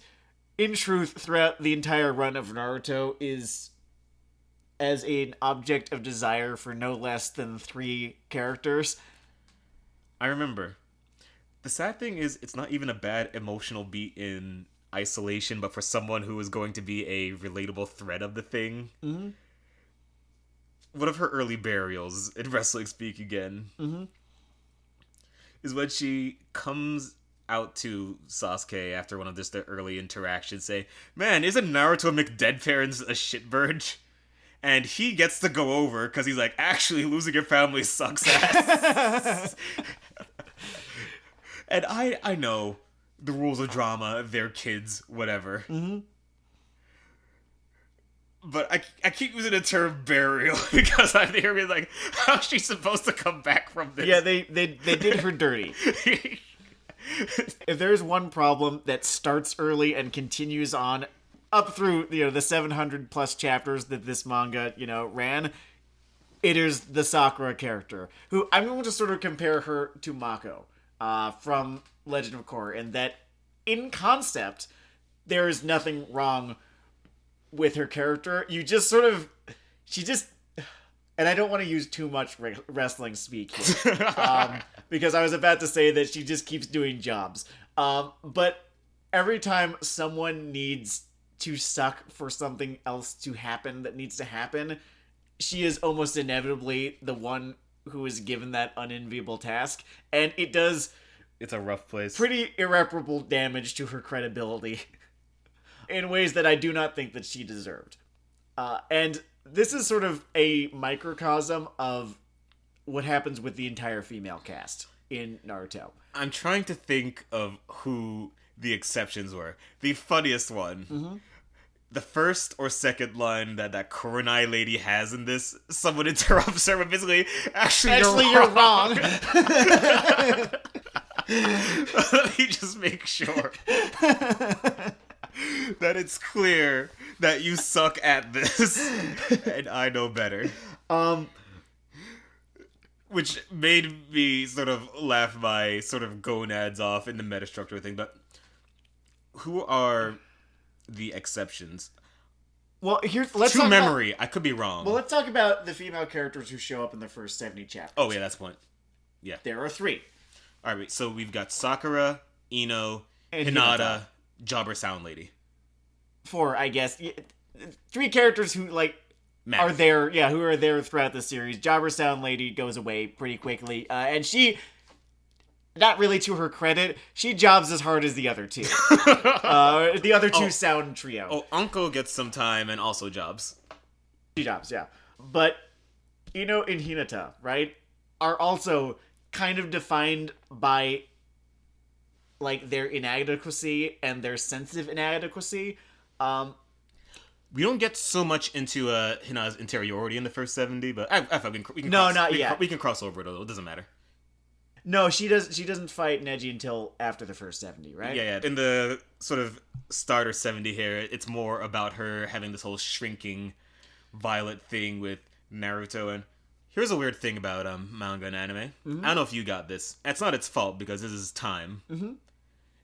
in truth throughout the entire run of Naruto, is as an object of desire for no less than 3 characters. I remember. The sad thing is, it's not even a bad emotional beat in isolation, but for someone who is going to be a relatable thread of the thing. Mm-hmm. One of her early burials, in Wrestling Speak again, is when she comes out to Sasuke after one of their early interactions, say, man, isn't Naruto McDeadparents a shitbird? And he gets to go over, because he's like, actually, losing your family sucks ass. And I know the rules of drama, they're kids, whatever. Mm-hmm. But I keep using the term burial because I'm hearing like, how's she supposed to come back from this? Yeah, they did her dirty. If there's one problem that starts early and continues on up through the 700 plus chapters that this manga ran, it is the Sakura character, who I'm going to sort of compare her to Mako from Legend of Korra, in that in concept there is nothing wrong with her character. You just sort of, and I don't want to use too much wrestling speak here, because I was about to say that she just keeps doing jobs. But every time someone needs to suck for something else to happen that needs to happen, she is almost inevitably the one who is given that unenviable task. And it does... It's a rough place. Pretty irreparable damage to her credibility. in ways that I do not think that she deserved. And this is sort of a microcosm of what happens with the entire female cast in Naruto. I'm trying to think of who the exceptions were. The funniest one. Mm-hmm. The first or second line that Kurenai lady has in this, someone interrupts her, but basically, actually you're wrong. Let me just make sure that it's clear that you suck at this, and I know better. Which made me sort of laugh my sort of gonads off in the metastructure thing, but who are the exceptions? Well, let's to talk memory. I could be wrong. Well, let's talk about the female characters who show up in the first 70 chapters. Oh, yeah, that's one. Yeah. There are 3. All right, so we've got Sakura, Ino, And Hinata, Jobber Sound Lady. 4, I guess. 3 characters who, like, Matter. are there, who are there throughout the series. Jobber Sound Lady goes away pretty quickly, and she, not really to her credit, she jobs as hard as the other 2. The other 2 sound trio. Oh, Uncle gets some time and also jobs. She jobs, yeah. But Ino and Hinata, right, are also kind of defined by, like, their inadequacy and their sense of inadequacy. We don't get so much into Hinata's interiority in the first 70, but we can not yet. We can cross over it, though. It doesn't matter. No, she doesn't fight Neji until after the first 70, right? Yeah. In the sort of starter 70 here, it's more about her having this whole shrinking Violet thing with Naruto. And here's a weird thing about manga and anime. Mm-hmm. I don't know if you got this. It's not its fault because this is time. Mm-hmm.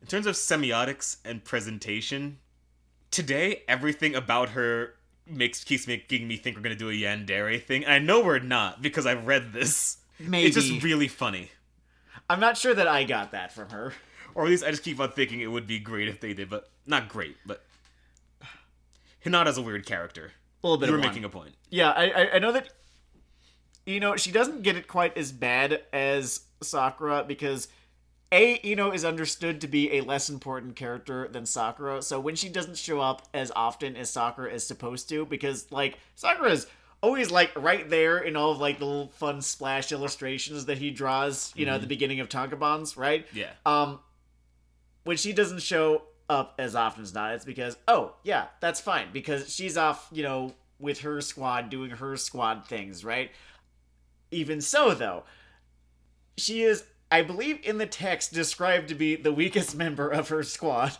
In terms of semiotics and presentation, today everything about her keeps making me think we're gonna do a yandere thing. And I know we're not because I've read this. Maybe. It's just really funny. I'm not sure that I got that from her. Or at least I just keep on thinking it would be great if they did, but not great. But Hinata's a weird character. A little bit. You were making a point. Yeah, I know that. She doesn't get it quite as bad as Sakura because Ino is understood to be a less important character than Sakura. So when she doesn't show up as often as Sakura is supposed to, because like Sakura's always like right there in all of like the little fun splash illustrations that he draws, at the beginning of Tankobons, right? Yeah. When she doesn't show up as often as not, it's because, that's fine. Because she's off, with her squad, doing her squad things, right? Even so, though, she is, I believe in the text, described to be the weakest member of her squad.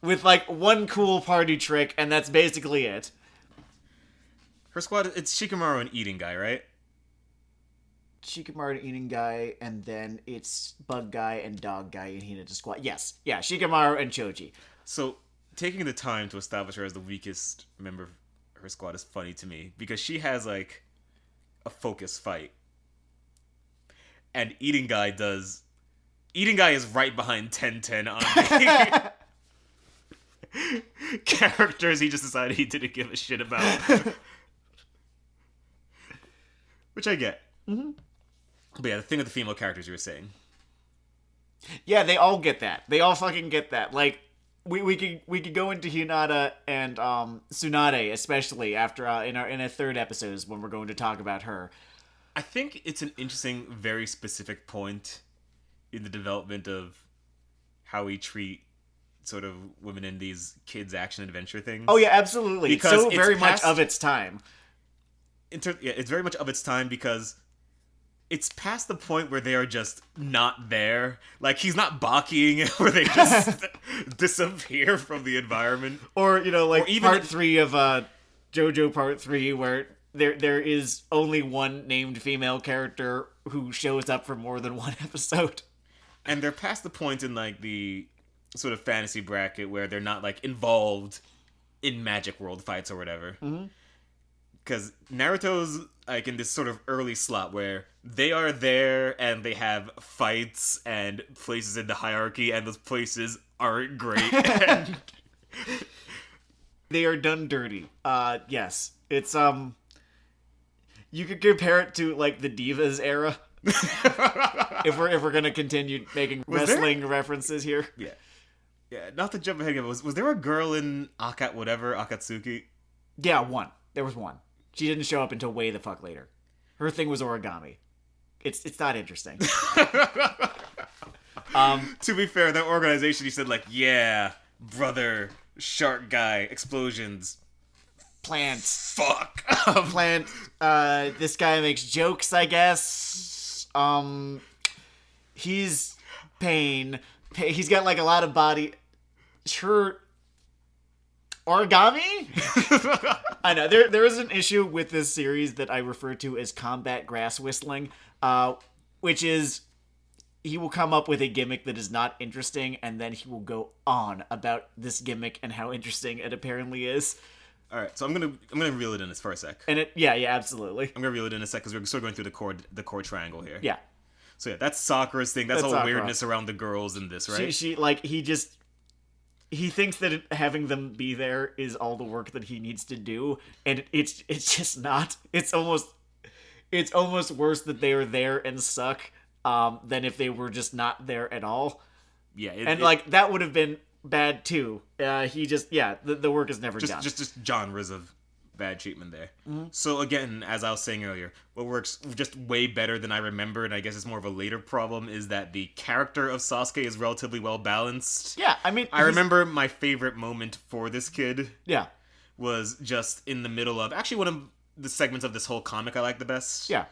With, like, one cool party trick, and that's basically it. Her squad, it's Shikamaru and Eating Guy, right? Shikamaru and Eating Guy, and then it's Bug Guy and Dog Guy in Hinata's squad. Yes. Yeah, Shikamaru and Choji. So, taking the time to establish her as the weakest member of her squad is funny to me, because she has, like, a focus fight. And Eating Guy is right behind 1010 on the characters he just decided he didn't give a shit about. Which I get. Mm-hmm. But yeah, the thing with the female characters you were saying. Yeah, they all get that. They all fucking get that. Like, we could go into Hinata and Tsunade, especially after in a third episode when we're going to talk about her. I think it's an interesting, very specific point in the development of how we treat sort of women in these kids action adventure things. Oh yeah, absolutely. Because it's so it's very much of its time. It's very much of its time because it's past the point where they are just not there. Like, he's not Bakiing where they just disappear from the environment. Or, like or even part 3 of JoJo Part 3 where there is only one named female character who shows up for more than one episode. And they're past the point in, like, the sort of fantasy bracket where they're not, like, involved in Magic World fights or whatever. Mm-hmm. Because Naruto's, like, in this sort of early slot where they are there and they have fights and places in the hierarchy, and those places aren't great. They are done dirty. Yes. It's, you could compare it to, like, the Divas era. if we're gonna continue making wrestling references here. Yeah. Yeah, not to jump ahead, was there a girl in Akatsuki? Yeah, one. There was one. She didn't show up until way the fuck later. Her thing was origami. It's not interesting. To be fair, that organization, he said, like, yeah, brother, shark guy, explosions. Plants. Fuck. Plant. This guy makes jokes, I guess. He's pain. He's got like a lot of body. Sure. Origami? I know. There is an issue with this series that I refer to as combat grass whistling, which is he will come up with a gimmick that is not interesting, and then he will go on about this gimmick and how interesting it apparently is. All right, so I'm gonna reel it in for a sec. And yeah, absolutely. I'm gonna reel it in a sec because we're still going through the core triangle here. Yeah. So yeah, that's Sakura's thing. That's all Sakura. weirdness around the girls in this, right? She like he thinks that having them be there is all the work that he needs to do, and it's just not. It's almost worse that they are there and suck than if they were just not there at all. Yeah, like that would have been bad too. The work is never done. Just genres of bad treatment there. Mm-hmm. So again, as I was saying earlier, what works just way better than I remember, and I guess it's more of a later problem, is that the character of Sasuke is relatively well balanced. Yeah, I mean, I remember my favorite moment for this kid. Yeah. Was just in the middle of actually one of the segments of this whole comic I like the best. Yeah.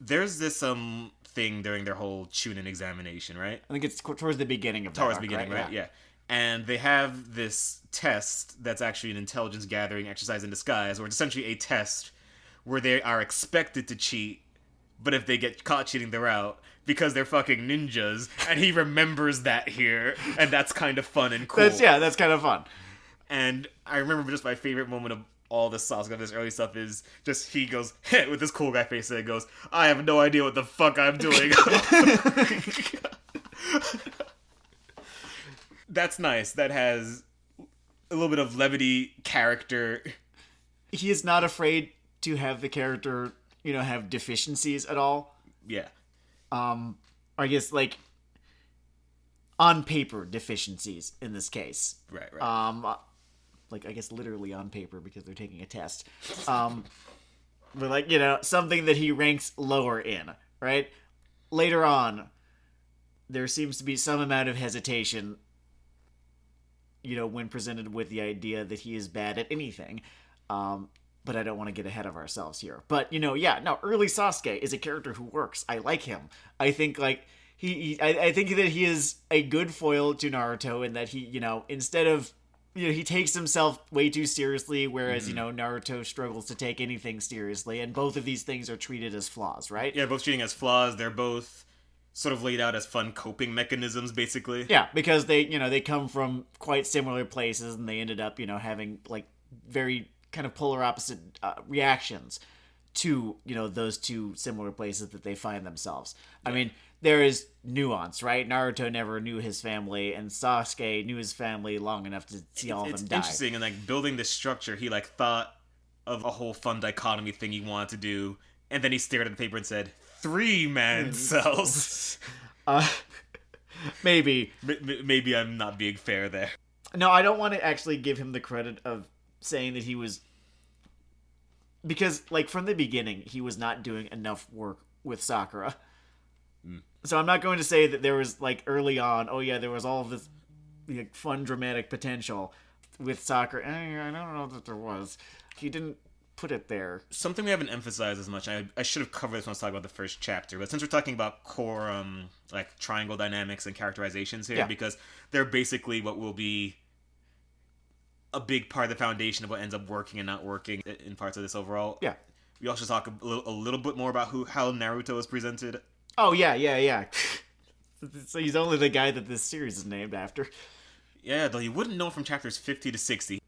There's this thing during their whole Chunin examination, right? I think it's towards the beginning of that towards arc, the beginning, right? Yeah. And they have this test that's actually an intelligence gathering exercise in disguise, where it's essentially a test where they are expected to cheat, but if they get caught cheating, they're out because they're fucking ninjas. And he remembers that here, and that's kind of fun and cool. That's kind of fun. And I remember just my favorite moment of all this Sasuke, this early stuff, is just he goes, heh, with this cool guy face, and goes, I have no idea what the fuck I'm doing. That's nice. That has a little bit of levity character. He is not afraid to have the character, have deficiencies at all. Yeah. I guess, like, on paper deficiencies in this case. Right. Like, I guess literally on paper because they're taking a test. But, like, something that he ranks lower in, right? Later on, there seems to be some amount of hesitation, when presented with the idea that he is bad at anything. But I don't want to get ahead of ourselves here. But, early Sasuke is a character who works. I like him. I think, like, I think that he is a good foil to Naruto in that he, instead of, he takes himself way too seriously, whereas, Naruto struggles to take anything seriously, and both of these things are treated as flaws, right? Yeah, both treating as flaws. They're both sort of laid out as fun coping mechanisms, basically. Yeah, because they come from quite similar places, and they ended up, having, like, very kind of polar opposite reactions to, those two similar places that they find themselves. Yeah. I mean, there is nuance, right? Naruto never knew his family, and Sasuke knew his family long enough to see all of them die. It's interesting, and, like, building this structure, he, like, thought of a whole fun dichotomy thing he wanted to do, and then he stared at the paper and said, 3-man cells. Maybe. Maybe I'm not being fair there. No, I don't want to actually give him the credit of saying that he was... Because, like, from the beginning, he was not doing enough work with Sakura. So I'm not going to say that there was, like, early on, there was all of this, like, fun, dramatic potential with Sakura. I don't know that there was. He didn't put it there. Something we haven't emphasized as much, I should have covered this when I was talking about the first chapter, but since we're talking about core, like, triangle dynamics and characterizations here, because they're basically what will be a big part of the foundation of what ends up working and not working in parts of this overall. Yeah. We also talk a little bit more about how Naruto is presented. Oh, yeah. So he's only the guy that this series is named after. Yeah, though you wouldn't know from chapters 50 to 60.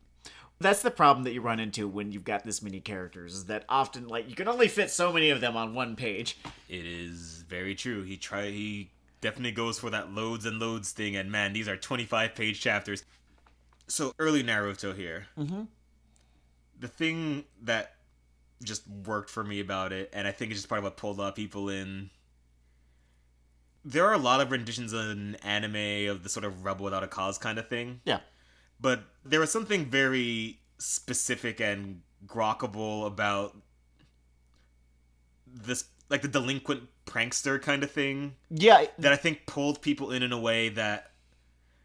That's the problem that you run into when you've got this many characters, is that often, like, you can only fit so many of them on one page. It is very true. He definitely goes for that loads and loads thing, and man, these are 25-page chapters. So, early Naruto here. Mm-hmm. The thing that just worked for me about it, and I think it's just part of what pulled a lot of people in, there are a lot of renditions in anime of the sort of rebel without a cause kind of thing. Yeah. But there was something very specific and grokkable about this, like the delinquent prankster kind of thing. Yeah. That I think pulled people in a way that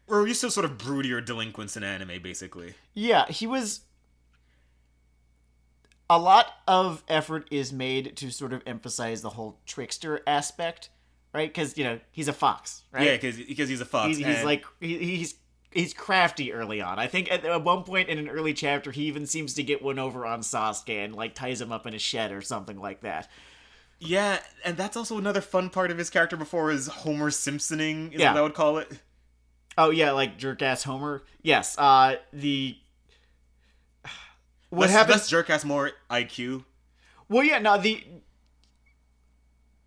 we're used to sort of broodier delinquents in anime, basically. Yeah, he was... A lot of effort is made to sort of emphasize the whole trickster aspect, right? Because, you know, he's a fox, right? Yeah, because he's a fox. He's like... He's crafty early on. I think at one point in an early chapter, he even seems to get one over on Sasuke and, like, ties him up in a shed or something like that. Yeah, and that's also another fun part of his character before his Homer Simpsoning, is Yeah. what I would call it. Oh, yeah, like jerk-ass Homer? Yes, What Less happens... jerk-ass, more IQ. Well, yeah, no,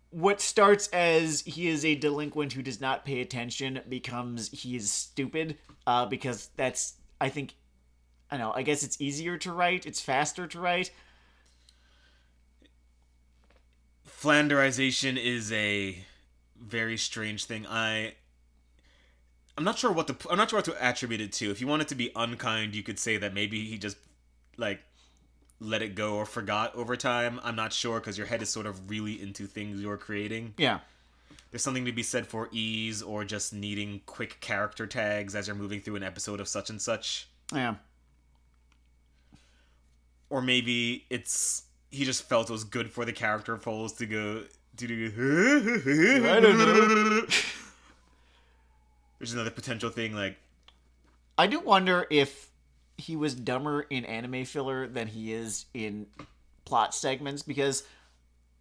what starts as he is a delinquent who does not pay attention becomes he is stupid, because that's, I think, I don't know, I guess it's easier to write, it's faster to write. Flanderization is a very strange thing. I'm not sure what to attribute it to. If you want it to be unkind, you could say that maybe he just, like, let it go or forgot over time. I'm not sure, because your head is sort of really into things you're creating. Yeah. There's something to be said for ease or just needing quick character tags as you're moving through an episode of such and such. Yeah. Or maybe he just felt it was good for the character polls to go... I don't know. There's another potential thing, like... I do wonder if he was dumber in anime filler than he is in plot segments, because...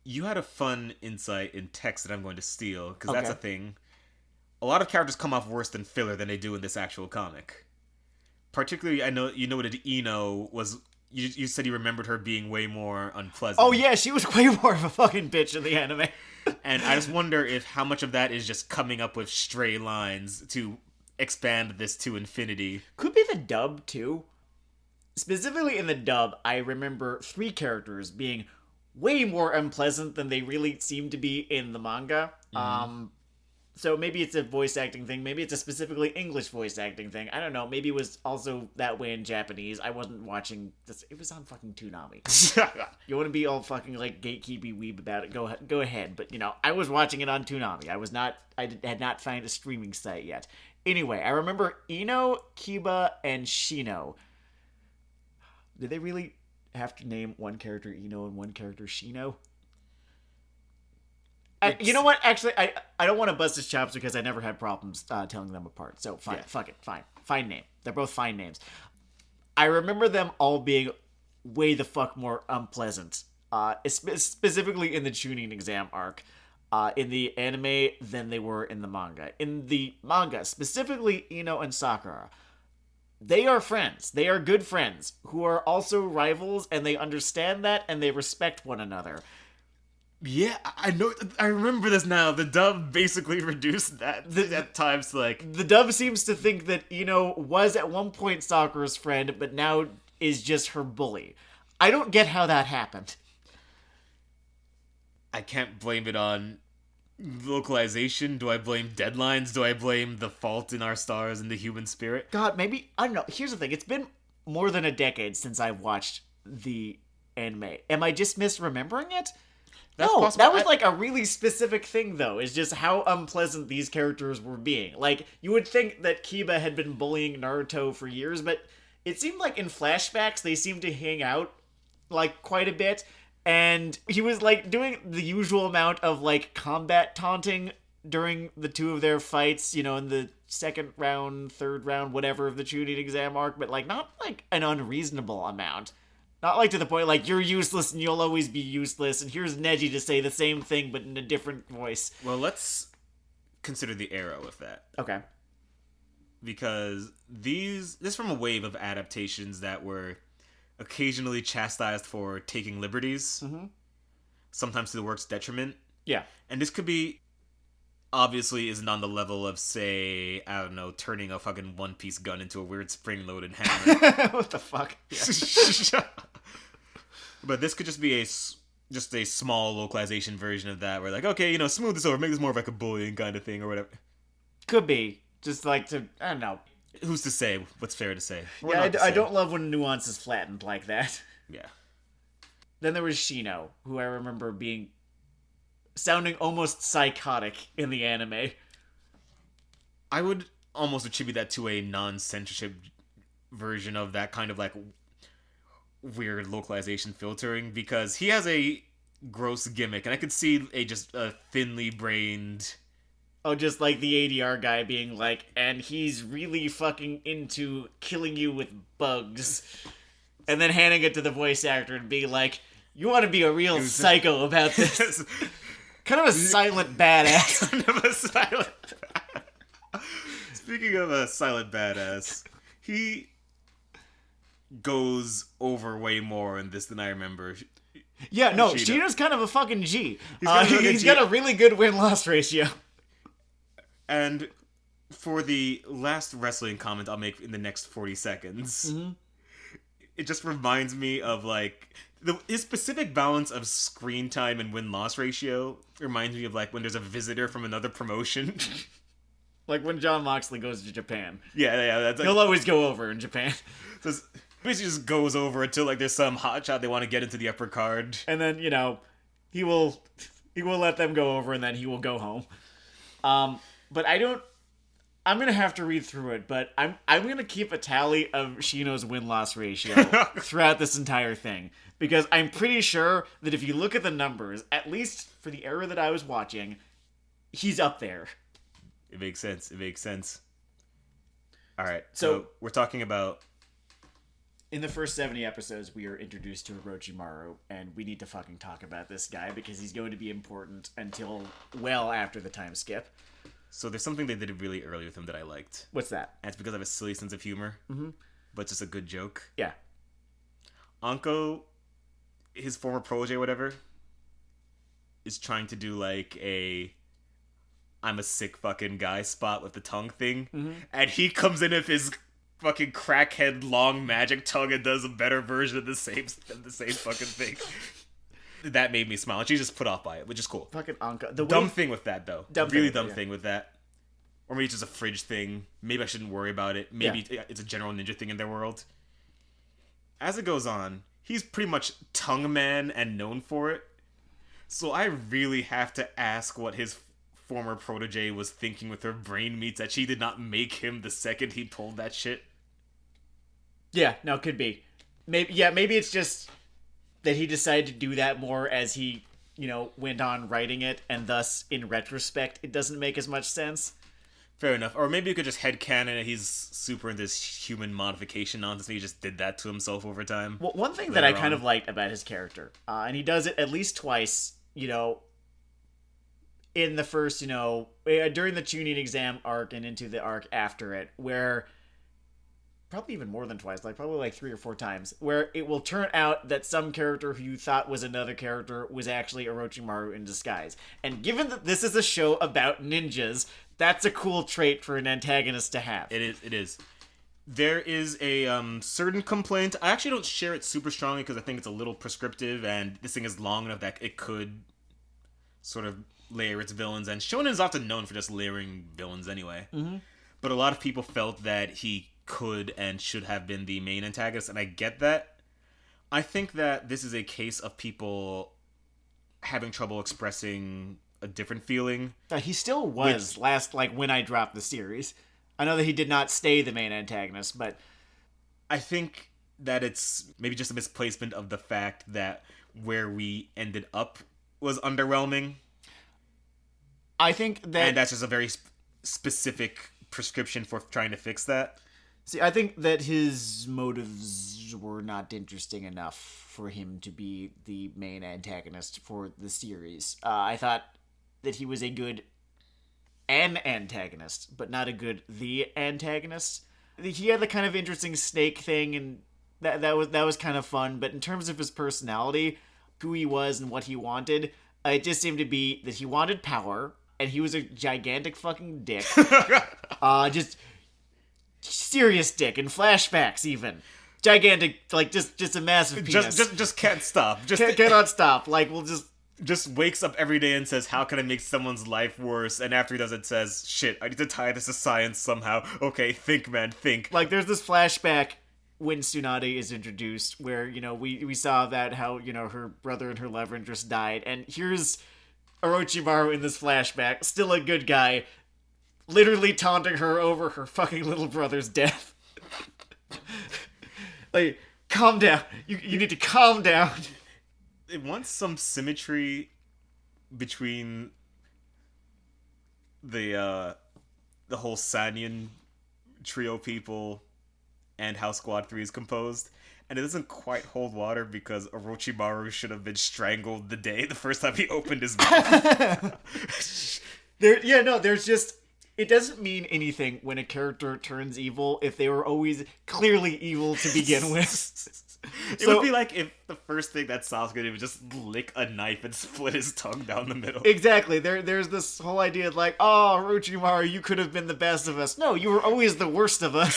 You had a fun insight in text that I'm going to steal, because Okay. that's a thing. A lot of characters come off worse than filler than they do in this actual comic. Particularly, I know you noted Ino was... You said you remembered her being way more unpleasant. Oh yeah, she was way more of a fucking bitch in the anime. And I just wonder if how much of that is just coming up with stray lines to expand this to infinity. Could be the dub, too. Specifically in the dub, I remember 3 characters being way more unpleasant than they really seem to be in the manga. So maybe it's a voice acting thing. Maybe it's a specifically English voice acting thing. I don't know. Maybe it was also that way in Japanese. I wasn't watching this. It was on fucking Toonami. You want to be all fucking like gatekeepy weeb about it? Go ahead. But you know, I was watching it on Toonami. I had not found a streaming site yet. Anyway, I remember Ino, Kiba, and Shino. Did they really have to name one character Ino and one character Shino? You know what? Actually, I don't want to bust his chops because I never had problems telling them apart. So fine, fuck it, fine. Fine name. They're both fine names. I remember them all being way the fuck more unpleasant. Specifically in the Chunin exam arc. In the anime than they were in the manga. In the manga, specifically Ino and Sakura, they are friends. They are good friends who are also rivals, and they understand that and they respect one another. Yeah, I know. I remember this now. The dub basically reduced that at times to like... The dub seems to think that Ino was at one point Sakura's friend, but now is just her bully. I don't get how that happened. I can't blame it on localization. Do I blame deadlines? Do I blame the fault in our stars and the human spirit? God, maybe... I don't know. Here's the thing. It's been more than a decade since I've watched the anime. Am I just misremembering it? That's no, possible. That was like a really specific thing, though, is just how unpleasant these characters were being. Like, you would think that Kiba had been bullying Naruto for years, but it seemed like in flashbacks they seemed to hang out, like, quite a bit, and he was, like, doing the usual amount of, like, combat taunting during the two of their fights, you know, in the second round, third round, whatever of the Chunin exam arc, but, like, not, like, an unreasonable amount. Not like to the point, like, you're useless and you'll always be useless, and here's Neji to say the same thing but in a different voice. Well, let's consider the era of that. Okay. Because this is from a wave of adaptations that were occasionally chastised for taking liberties, sometimes to the work's detriment. Yeah. And this could be... Obviously isn't on the level of, say, I don't know, turning a fucking One-Piece gun into a weird spring-loaded hammer. What the fuck? Yeah. But this could just be just a small localization version of that, where like, okay, smooth this over, make this more of like a bullying kind of thing or whatever. Could be. Just like to, I don't know. Who's to say what's fair to say? Yeah, I don't love when nuance is flattened like that. Yeah. Then there was Shino, who I remember sounding almost psychotic in the anime. I would almost attribute that to a non-censorship version of that kind of like weird localization filtering, because he has a gross gimmick, and I could see just a thinly brained... Oh, just like the ADR guy being like, and he's really fucking into killing you with bugs. And then handing it to the voice actor and being like, you want to be a real psycho about this. Kind of a silent badass. Kind of a silent... Speaking of a silent badass, he goes over way more in this than I remember. Yeah, no, Shino's kind of a fucking G. He's got a really good win-loss ratio. And for the last wrestling comment I'll make in the next 40 seconds, it just reminds me of, like, his specific balance of screen time and win-loss ratio reminds me of, like, when there's a visitor from another promotion. Like when Jon Moxley goes to Japan. Yeah, that's like... He'll always go over in Japan. So basically just goes over until, like, there's some hotshot they want to get into the upper card. And then, he will let them go over, and then he will go home. But I'm going to have to read through it, but I'm going to keep a tally of Shino's win-loss ratio throughout this entire thing. Because I'm pretty sure that if you look at the numbers, at least for the era that I was watching, he's up there. It makes sense. Alright, so we're talking about... In the first 70 episodes, we are introduced to Orochimaru, and we need to fucking talk about this guy because he's going to be important until well after the time skip. So there's something they did really early with him that I liked. What's that? And it's because I have a silly sense of humor, but just a good joke. Yeah. Anko, his former protege or whatever, is trying to do like a I'm a sick fucking guy spot with the tongue thing, and he comes in with his fucking crackhead long magic tongue and does a better version of the same fucking thing. That made me smile, and she's just put off by it, which is cool. Fucking Anka. Dumb thing with that, though. Dumb thing with that. Or maybe it's just a fridge thing. Maybe I shouldn't worry about it. Maybe it's a general ninja thing in their world. As it goes on, he's pretty much tongue man and known for it. So I really have to ask what his former protege was thinking with her brain meats that she did not make him the second he pulled that shit. Yeah, no, could be. Maybe it's just that he decided to do that more as he, went on writing it, and thus, in retrospect, it doesn't make as much sense. Fair enough. Or maybe you could just headcanon it. He's super into this human modification nonsense, and he just did that to himself over time. Well, one thing that I kind of liked about his character, and he does it at least twice, in the first, during the Chunin exam arc and into the arc after it, where... probably even more than twice, probably like 3 or 4 times, where it will turn out that some character who you thought was another character was actually Orochimaru in disguise. And given that this is a show about ninjas, that's a cool trait for an antagonist to have. It is. There is a certain complaint. I actually don't share it super strongly because I think it's a little prescriptive, and this thing is long enough that it could sort of layer its villains. And Shonen is often known for just layering villains anyway. But a lot of people felt that he could and should have been the main antagonist, and I get that. I think that this is a case of people having trouble expressing a different feeling. He still was when I dropped the series. I know that he did not stay the main antagonist, but I think that it's maybe just a misplacement of the fact that where we ended up was underwhelming. I think that... And that's just a very specific prescription for trying to fix that. See, I think that his motives were not interesting enough for him to be the main antagonist for the series. I thought that he was a good antagonist, but not a good the antagonist. He had the kind of interesting snake thing, and that was kind of fun. But in terms of his personality, who he was and what he wanted, it just seemed to be that he wanted power, and he was a gigantic fucking dick. Just serious dick in flashbacks even. gigantic, like just a massive penis. Just can't stop. Cannot stop. Like we'll just wakes up every day and says, how can I make someone's life worse? And after he does it, says, shit, I need to tie this to science somehow. Okay, think, man, think. Like, there's this flashback when Tsunade is introduced where, you know, we saw that how, you know, her brother and her love interest died. And here's Orochimaru in this flashback, still a good guy, literally taunting her over her fucking little brother's death. Like, calm down. You need to calm down. It wants some symmetry between the whole Sanyan trio people and how Squad 3 is composed, and it doesn't quite hold water because Orochimaru should have been strangled the first time he opened his mouth. There's just, it doesn't mean anything when a character turns evil if they were always clearly evil to begin with. It would be like if the first thing that Sasuke did was just lick a knife and split his tongue down the middle. Exactly. There's this whole idea of like, oh, Orochimaru, you could have been the best of us. No, you were always the worst of us.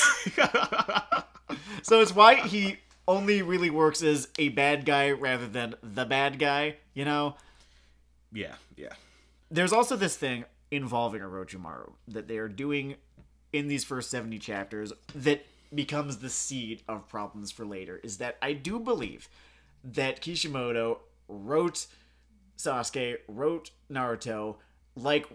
So it's why he only really works as a bad guy rather than the bad guy, you know? Yeah. There's also this thing involving Orochimaru that they are doing in these first 70 chapters that becomes the seed of problems for later, is that I do believe that Kishimoto wrote Sasuke, wrote Naruto, like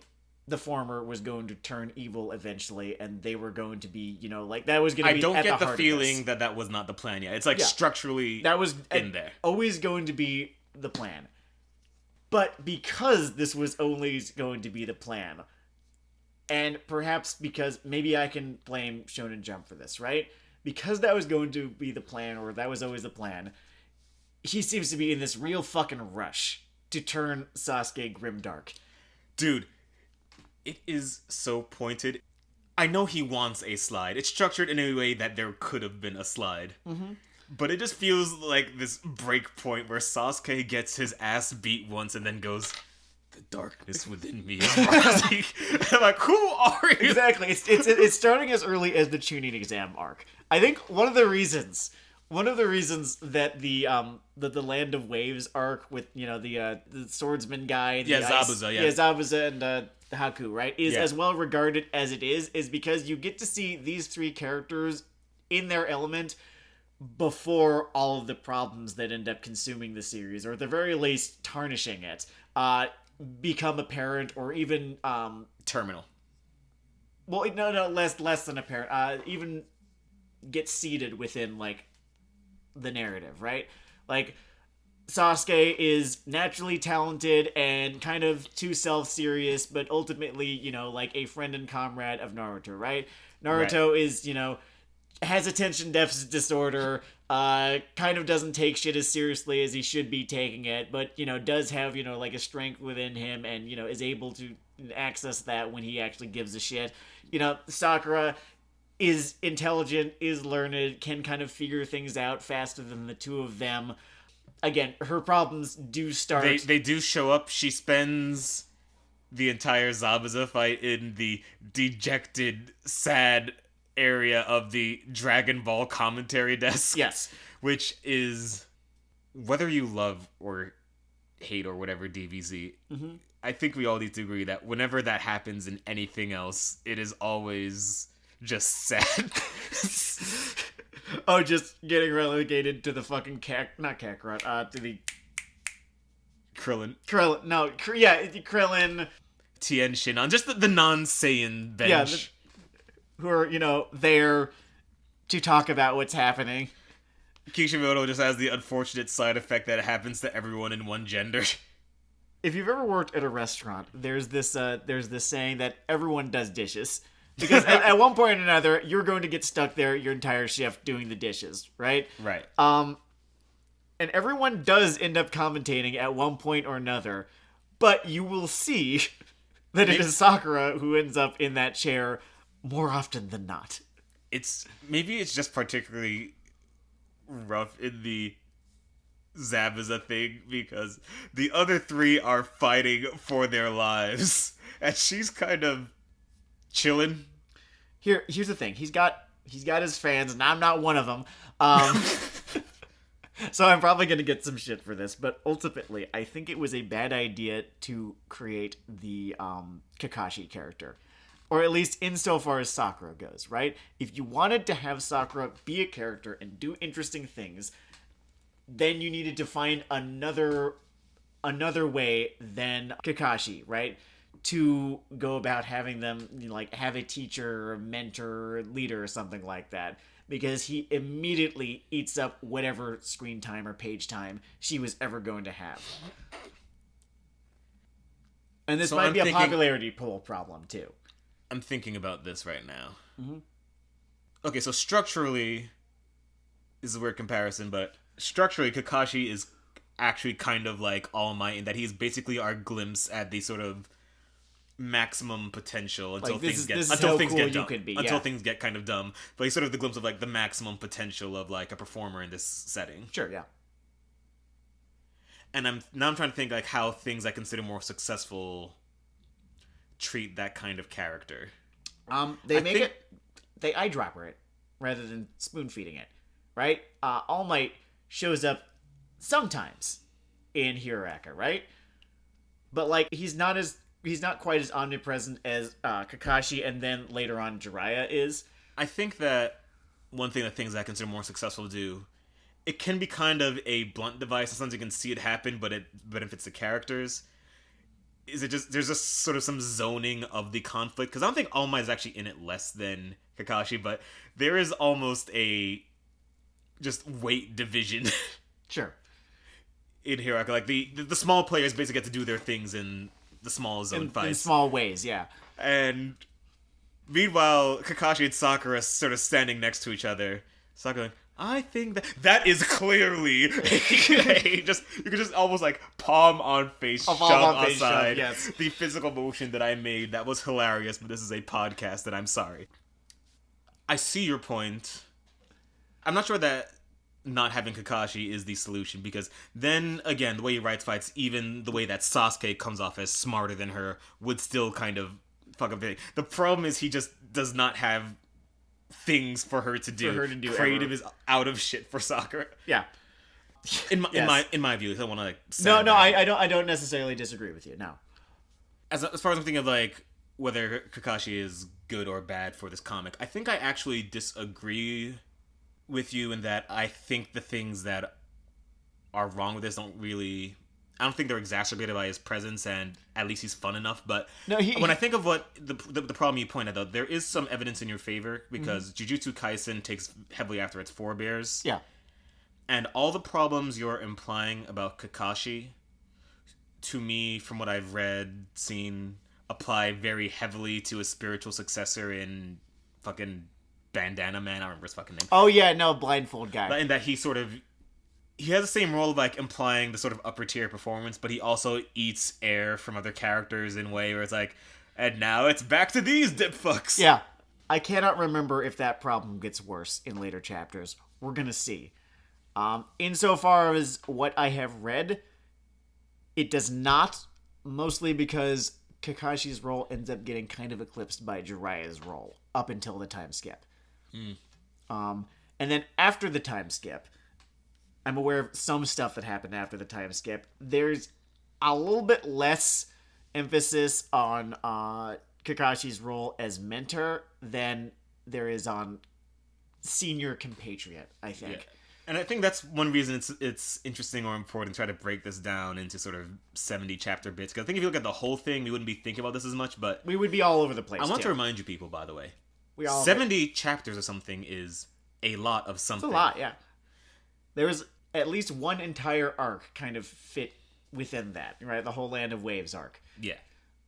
the former was going to turn evil eventually, and they were going to be, you know, like that was going to be. I don't at get the the heart feeling that was not the plan yet. It's like structurally that was in there. Always going to be the plan. But because this was always going to be the plan, and perhaps because maybe I can blame Shonen Jump for this, right? Because that was going to be the plan, or that was always the plan, he seems to be in this real fucking rush to turn Sasuke grimdark. Dude, it is so pointed. I know he wants a slide. It's structured in a way that there could have been a slide. Mm-hmm. But it just feels like this break point where Sasuke gets his ass beat once and then goes, the darkness within me is rising. I'm like, who are you? Exactly. It's starting as early as the Chunin exam arc. I think one of the reasons that the Land of Waves arc with, you know, the swordsman guy and Zabuza and Haku, right, is as well regarded as it is because you get to see these three characters in their element before all of the problems that end up consuming the series, or at the very least tarnishing it, become apparent, or even terminal. Well, no, less than apparent. Even get seated within like the narrative, right? Like Sasuke is naturally talented and kind of too self-serious, but ultimately, you know, like a friend and comrade of Naruto, right? Naruto is, you know, has attention deficit disorder, kind of doesn't take shit as seriously as he should be taking it, but, you know, does have, you know, like a strength within him and, you know, is able to access that when he actually gives a shit. You know, Sakura is intelligent, is learned, can kind of figure things out faster than the two of them. Again, her problems do start... They do show up. She spends the entire Zabuza fight in the dejected, sad area of the Dragon Ball commentary desk. Yes. Which is, whether you love or hate or whatever DBZ, I think we all need to agree that whenever that happens in anything else, it is always just sad. Oh, just getting relegated to the fucking Kakarot, to the... Krillin. Krillin. Tien Shinhan, just the non-Saiyan bench. Who are, you know, there to talk about what's happening. Kishimoto just has the unfortunate side effect that it happens to everyone in one gender. If you've ever worked at a restaurant, there's this saying that everyone does dishes. Because at one point or another, you're going to get stuck there your entire shift doing the dishes, right? Right. And everyone does end up commentating at one point or another, but you will see that it is Sakura who ends up in that chair more often than not. Maybe it's just particularly rough in the Zabuza thing because the other three are fighting for their lives, and she's kind of chilling. Here's the thing. He's got his fans, and I'm not one of them. Um, so I'm probably going to get some shit for this, but ultimately, I think it was a bad idea to create the Kakashi character. Or at least insofar as Sakura goes, right? If you wanted to have Sakura be a character and do interesting things, then you needed to find another way than Kakashi, right? To go about having them, like, have a teacher or a mentor or leader or something like that. Because he immediately eats up whatever screen time or page time she was ever going to have. And this might be a popularity poll problem, too. I'm thinking about this right now. Mm-hmm. Okay, so structurally, this is a weird comparison, but structurally, Kakashi is actually kind of like All Might in that he's basically our glimpse at the sort of maximum potential until like, things get things get kind of dumb. But he's sort of the glimpse of like the maximum potential of like a performer in this setting. Sure, yeah. And I'm trying to think like how things I consider more successful treat that kind of character. They eyedropper it rather than spoon feeding it, right? All Might shows up sometimes in Hiraraka, right? But like he's not quite as omnipresent as Kakashi, and then later on Jiraiya is. I think that one thing that things I consider more successful to do, it can be kind of a blunt device. Sometimes you can see it happen, but if it's the characters, there's just sort of some zoning of the conflict, because I don't think All Might is actually in it less than Kakashi, but there is almost a just weight division. Sure. In Hiraraka, like the small players basically get to do their things in the small zone fights. In small ways, yeah. And meanwhile, Kakashi and Sakura sort of standing next to each other. Sakura going, I think that is clearly you could just almost like palm on face shove aside yes. The physical motion that I made. That was hilarious, but this is a podcast and I'm sorry. I see your point. I'm not sure that not having Kakashi is the solution, because then again, the way he writes fights, even the way that Sasuke comes off as smarter than her, would still kind of fuck up. The problem is he just does not have things for her to do. Creative is out of shit for Sakura. Yeah. In my view, I don't want to like. No, I don't necessarily disagree with you. No. As far as I'm thinking of like whether Kakashi is good or bad for this comic, I think I actually disagree with you in that I think the things that are wrong with this I don't think they're exacerbated by his presence, and at least he's fun enough. But when I think of what the problem you pointed out, there is some evidence in your favor, because Jujutsu Kaisen takes heavily after its forebears. Yeah. And all the problems you're implying about Kakashi, to me, from what I've read, seen, apply very heavily to a spiritual successor in fucking Bandana Man. I don't remember his fucking name. Oh yeah, no, blindfold guy. And that he has the same role of like implying the sort of upper tier performance, but he also eats air from other characters in a way where it's like, and now it's back to these dip fucks. Yeah. I cannot remember if that problem gets worse in later chapters. We're gonna see. Insofar as what I have read, it does not, mostly because Kakashi's role ends up getting kind of eclipsed by Jiraiya's role up until the time skip. And then after the time skip, I'm aware of some stuff that happened after the time skip. There's a little bit less emphasis on Kakashi's role as mentor than there is on senior compatriot, I think. Yeah. And I think that's one reason it's interesting or important to try to break this down into sort of 70 chapter bits. Because I think if you look at the whole thing, we wouldn't be thinking about this as much, but we would be all over the place. I want to remind you people, by the way, 70 chapters or something is a lot of something. It's a lot, yeah. There's at least one entire arc kind of fit within that, right? The whole Land of Waves arc. Yeah.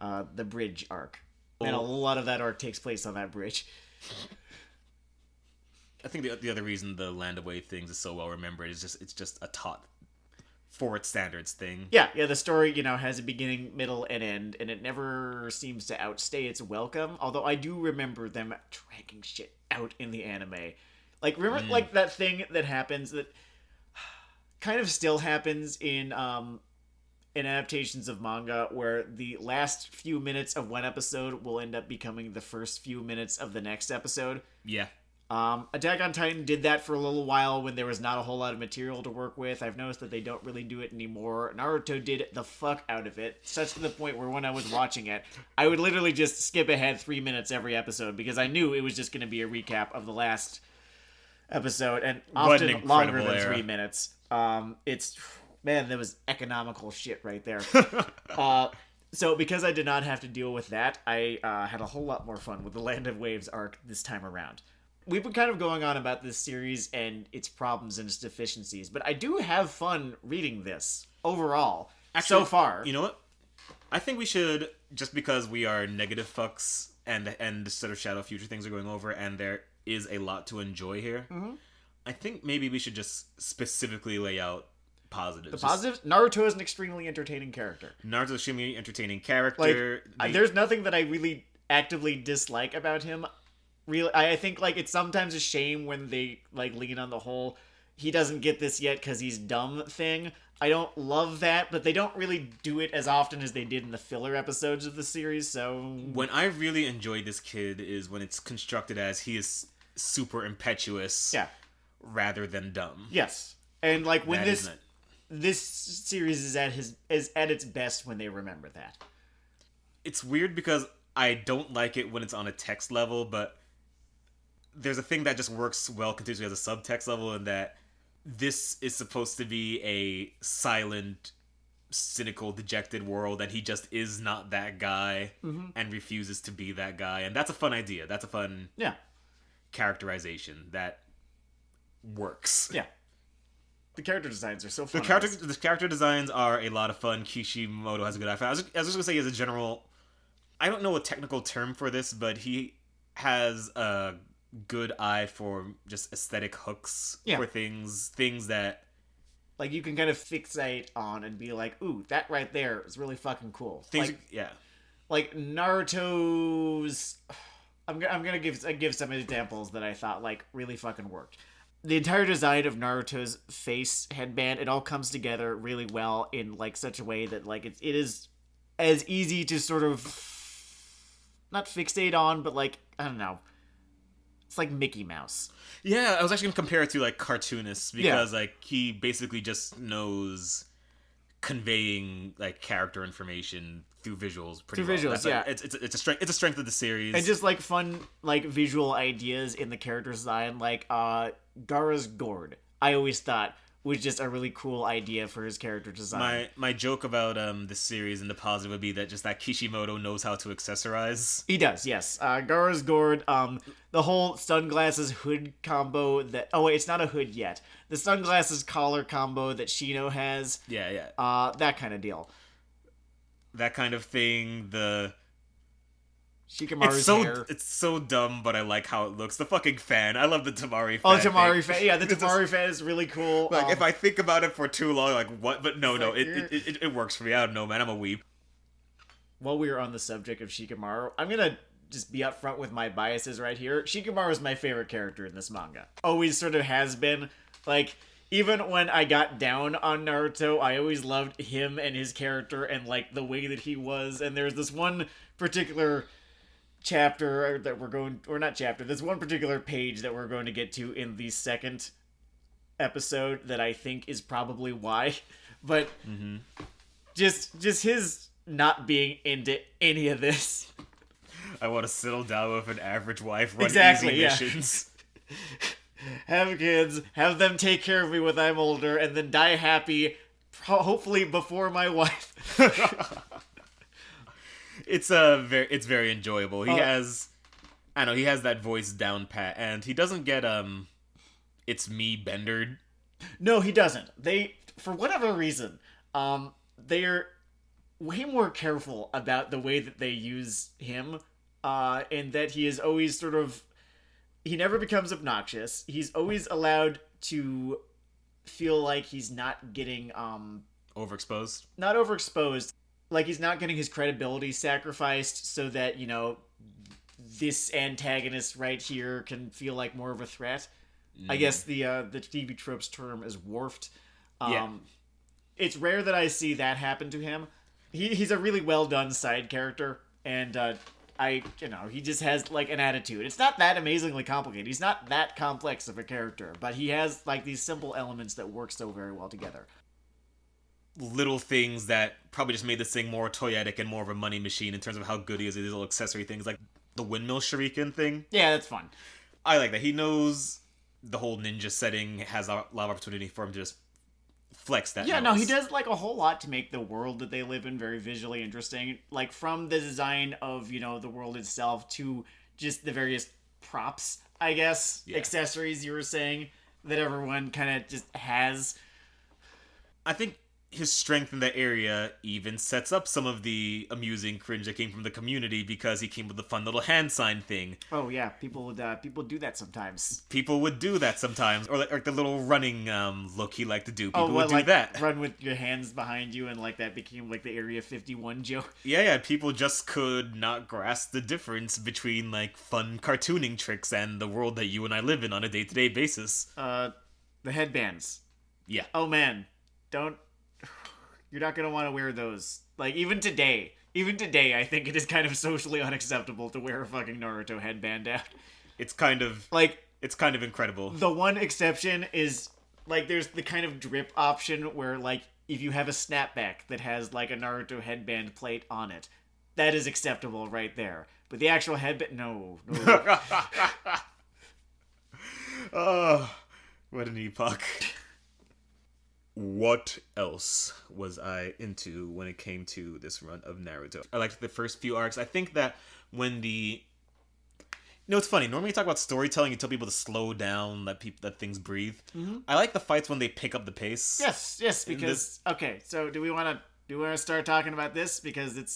The bridge arc. And a lot of that arc takes place on that bridge. I think the other reason the Land of Wave things is so well remembered is it's just a taut for its standards thing. Yeah, the story, has a beginning, middle, and end, and it never seems to outstay its welcome. Although I do remember them dragging shit out in the anime. Like, remember like that thing that happens that kind of still happens in adaptations of manga, where the last few minutes of one episode will end up becoming the first few minutes of the next episode. Yeah. Attack on Titan did that for a little while when there was not a whole lot of material to work with. I've noticed that they don't really do it anymore. Naruto did the fuck out of it, such to the point where when I was watching it, I would literally just skip ahead 3 minutes every episode because I knew it was just going to be a recap of the last episode, and often longer than 3 minutes. It's, man, that was economical shit right there. So because I did not have to deal with that, I had a whole lot more fun with the Land of Waves arc this time around. We've been kind of going on about this series and its problems and its deficiencies, but I do have fun reading this overall. Actually, so far. You know what? I think we should, just because we are negative fucks and sort of shadow future things are going over, and there is a lot to enjoy here. Mm-hmm. I think maybe we should just specifically lay out positives. The positives? Naruto is an extremely entertaining character. Naruto's an extremely entertaining character. Like, there's nothing that I really actively dislike about him. Really, I think like it's sometimes a shame when they like lean on the whole he doesn't get this yet because he's dumb thing. I don't love that, but they don't really do it as often as they did in the filler episodes of the series. So when I really enjoy this kid is when it's constructed as he is super impetuous, rather than dumb. Yes, and like when this series is at its best when they remember that. It's weird because I don't like it when it's on a text level, but there's a thing that just works well continuously as a subtext level, in that this is supposed to be a silent, cynical, dejected world, and he just is not that guy and refuses to be that guy. And that's a fun idea. That's a fun characterization that works. Yeah. The character designs are so fun. The character designs are a lot of fun. Kishimoto has a good eye. I was just going to say, as a general, I don't know a technical term for this, but he has a good eye for just aesthetic hooks for things that like you can kind of fixate on and be like, ooh, that right there is really fucking cool. Like Naruto's. I'm gonna give some examples that I thought like really fucking worked. The entire design of Naruto's face headband, it all comes together really well in like such a way that like it is as easy to sort of not fixate on, but like, I don't know. It's like Mickey Mouse. Yeah, I was actually going to compare it to like cartoonists because like he basically just knows conveying like character information through visuals pretty well. It's a strength of the series. And just like fun like visual ideas in the character design, like Gaara's gourd. I always thought was just a really cool idea for his character design. My joke about this series and the positive would be that Kishimoto knows how to accessorize. He does, yes. Gaara's gourd, the whole sunglasses hood combo that... Oh, wait, it's not a hood yet. The sunglasses collar combo that Shino has. Yeah. That kind of deal. That kind of thing, the... Shikamaru's hair. It's so dumb, but I like how it looks. The fucking fan. I love the Tamari fan. Oh, Tamari fan. Yeah, the Tamari fan is really cool. Like, if I think about it for too long, like, what? But no, it works for me. I don't know, man. I'm a weep. While we are on the subject of Shikamaru, I'm gonna just be upfront with my biases right here. Shikamaru is my favorite character in this manga. Always sort of has been. Like, even when I got down on Naruto, I always loved him and his character and, like, the way that he was. And there's this one particular... chapter that we're going, or not chapter, there's one particular page that we're going to get to in the second episode that I think is probably why, but just his not being into any of this. I want to settle down with an average wife, run easy missions. Have kids, have them take care of me when I'm older, and then die happy, hopefully before my wife. It's very enjoyable. He has that voice down pat, and he doesn't get it's me bendered. No, he doesn't. They, for whatever reason, they're way more careful about the way that they use him, and that he is always sort of, he never becomes obnoxious. He's always allowed to feel like he's not getting overexposed. Not overexposed. Like, he's not getting his credibility sacrificed so that, you know, this antagonist right here can feel like more of a threat. I guess the TV tropes term is warped. It's rare that I see that happen to him. He's a really well done side character, and He just has like an attitude. It's not that amazingly complicated. He's not that complex of a character, but he has like these simple elements that work so very well together. Little things that probably just made this thing more toyetic and more of a money machine in terms of how good he is at these little accessory things, like the windmill shuriken thing. Yeah, that's fun. I like that. He knows the whole ninja setting has a lot of opportunity for him to just flex that. Yeah, no, he does like a whole lot to make the world that they live in very visually interesting. Like from the design of, the world itself to just the various props, I guess, accessories you were saying that everyone kind of just has. I think his strength in that area even sets up some of the amusing cringe that came from the community because he came with the fun little hand sign thing. Oh yeah, people do that sometimes. People would do that sometimes, or like the little running look he liked to do. People would do that. Run with your hands behind you, and like that became like the Area 51 joke. Yeah. People just could not grasp the difference between like fun cartooning tricks and the world that you and I live in on a day-to-day basis. The headbands. Yeah. Oh man, don't. You're not going to want to wear those. Like, even today, I think it is kind of socially unacceptable to wear a fucking Naruto headband out. It's kind of incredible. The one exception is, like, there's the kind of drip option where, like, if you have a snapback that has, like, a Naruto headband plate on it, that is acceptable right there. But the actual headband, no. Oh, what an epoch. What else was I into when it came to this run of Naruto? I liked the first few arcs. I think that when it's funny. Normally you talk about storytelling, you tell people to slow down, let things breathe. Mm-hmm. I like the fights when they pick up the pace. Yes, because okay. So do we want to start talking about this because it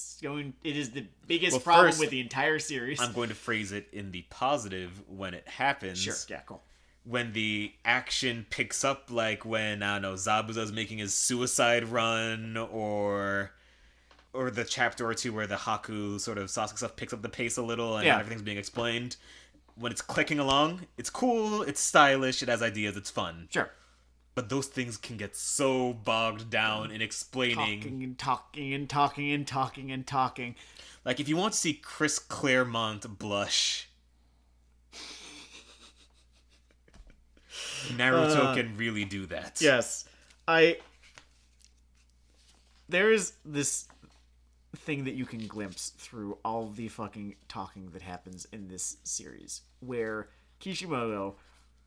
is the biggest problem with the entire series. I'm going to phrase it in the positive when it happens. Sure. Yeah. Cool. When the action picks up, like when, I don't know, Zabuza's making his suicide run, or the chapter or two where the Haku sort of Sasuke stuff picks up the pace a little and everything's being explained. When it's clicking along, it's cool, it's stylish, it has ideas, it's fun. Sure. But those things can get so bogged down in explaining. Talking. Like, if you want to see Chris Claremont blush, Naruto can really do that. Yes. There is this thing that you can glimpse through all the fucking talking that happens in this series, where Kishimoto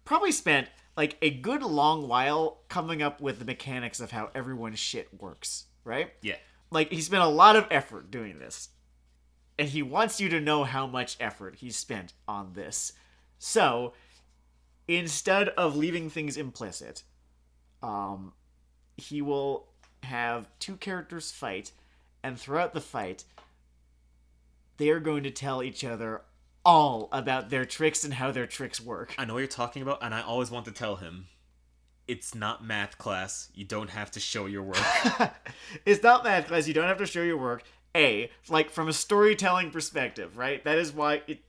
probably spent like a good long while coming up with the mechanics of how everyone's shit works, right? Yeah. Like, he spent a lot of effort doing this. And he wants you to know how much effort he spent on this. So, instead of leaving things implicit, he will have two characters fight, and throughout the fight, they are going to tell each other all about their tricks and how their tricks work. I know what you're talking about, and I always want to tell him, it's not math class. You don't have to show your work. It's not math class. You don't have to show your work. Like, from a storytelling perspective, right? That is why it...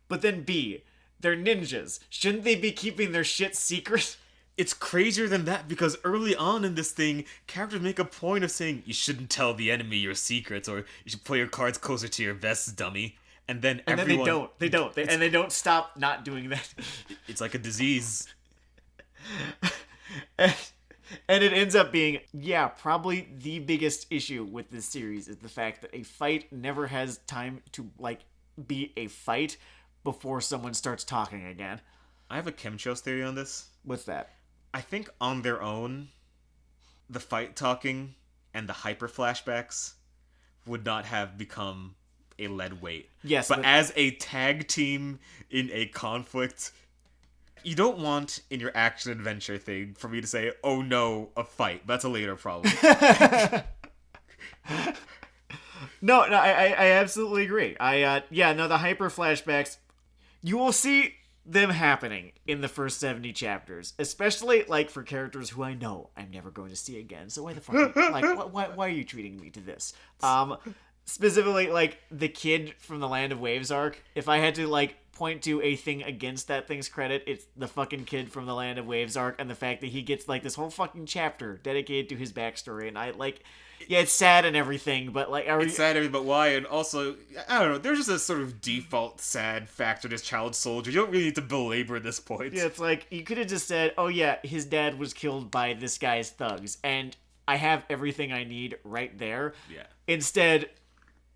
But then B, they're ninjas. Shouldn't they be keeping their shit secret? It's crazier than that, because early on in this thing, characters make a point of saying, you shouldn't tell the enemy your secrets, or you should play your cards closer to your vest, dummy. And then everyone... then they don't. And they don't stop not doing that. It's like a disease. And it ends up being, probably the biggest issue with this series is the fact that a fight never has time to, like, be a fight before someone starts talking again. I have a chemtrails theory on this. What's that? I think on their own, the fight talking and the hyper flashbacks would not have become a lead weight. Yes, but as a tag team in a conflict, you don't want in your action adventure thing for me to say, oh no, a fight. That's a later problem. No, I absolutely agree. The hyper flashbacks, you will see them happening in the first 70 chapters, especially like for characters who I know I'm never going to see again. So why the fuck, why are you treating me to this? Specifically, like the kid from the Land of Waves arc. If I had to like point to a thing against that thing's credit, it's the fucking kid from the Land of Waves arc and the fact that he gets like this whole fucking chapter dedicated to his backstory. And I like, Yeah, it's sad and everything, but like, it's sad, but why? And also, I don't know. There's just a sort of default sad factor to child soldiers. You don't really need to belabor this point. Yeah, it's like you could have just said, "Oh yeah, his dad was killed by this guy's thugs," and I have everything I need right there. Yeah. Instead,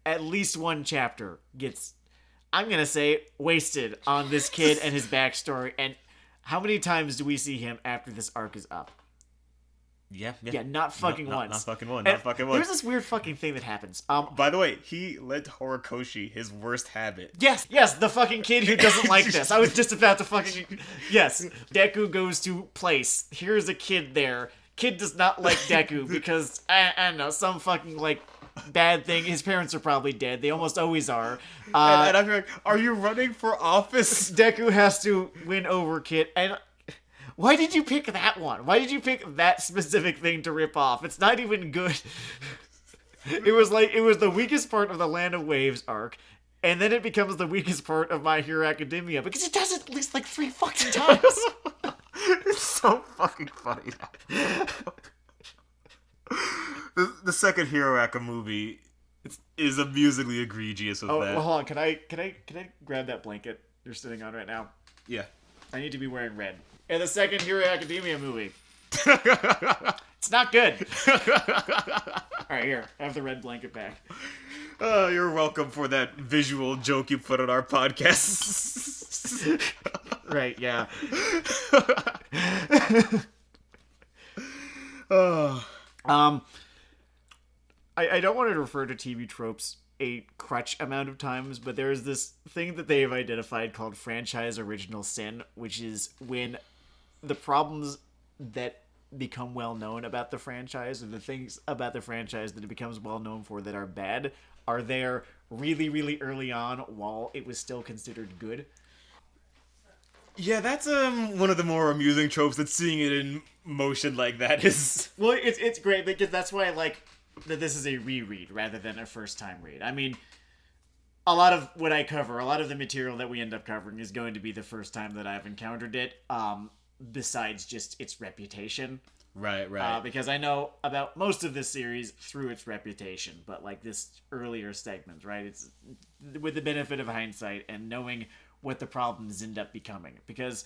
at least one chapter gets, I'm gonna say, wasted on this kid and his backstory. And how many times do we see him after this arc is up? Yeah, not fucking once. Not fucking one. And Not fucking one. There's this weird fucking thing that happens. By the way, he led Horikoshi, his worst habit. Yes, the fucking kid who doesn't like this. I was just about to fucking... Yes, Deku goes to place. Here's a kid there. Kid does not like Deku because, I don't know, some fucking, like, bad thing. His parents are probably dead. They almost always are. And I'm like, are you running for office? Deku has to win over Kid, and... Why did you pick that one? Why did you pick that specific thing to rip off? It's not even good. It was the weakest part of the Land of Waves arc, and then it becomes the weakest part of My Hero Academia because it does it at least like 3 fucking times. It's so fucking funny. The second Hero Acca movie is amusingly egregious with that. Well, hold on. Can I grab that blanket you're sitting on right now? Yeah. I need to be wearing red. In the second Hero Academia movie. It's not good. Alright, here. I have the red blanket back. Oh, you're welcome for that visual joke you put on our podcast. Right, yeah. I don't want to refer to TV tropes a crutch amount of times, but there is this thing that they have identified called franchise original sin, which is when the problems that become well known about the franchise, or the things about the franchise that it becomes well known for that are bad, are there really, really early on while it was still considered good. Yeah, that's one of the more amusing tropes that seeing it in motion like that is. Well, it's great because that's why I like that this is a reread rather than a first time read. I mean, a lot of what I cover, a lot of the material that we end up covering is going to be the first time that I've encountered it. Besides just its reputation. Right. Because I know about most of this series through its reputation, but like this earlier segment, right? It's with the benefit of hindsight and knowing what the problems end up becoming. Because,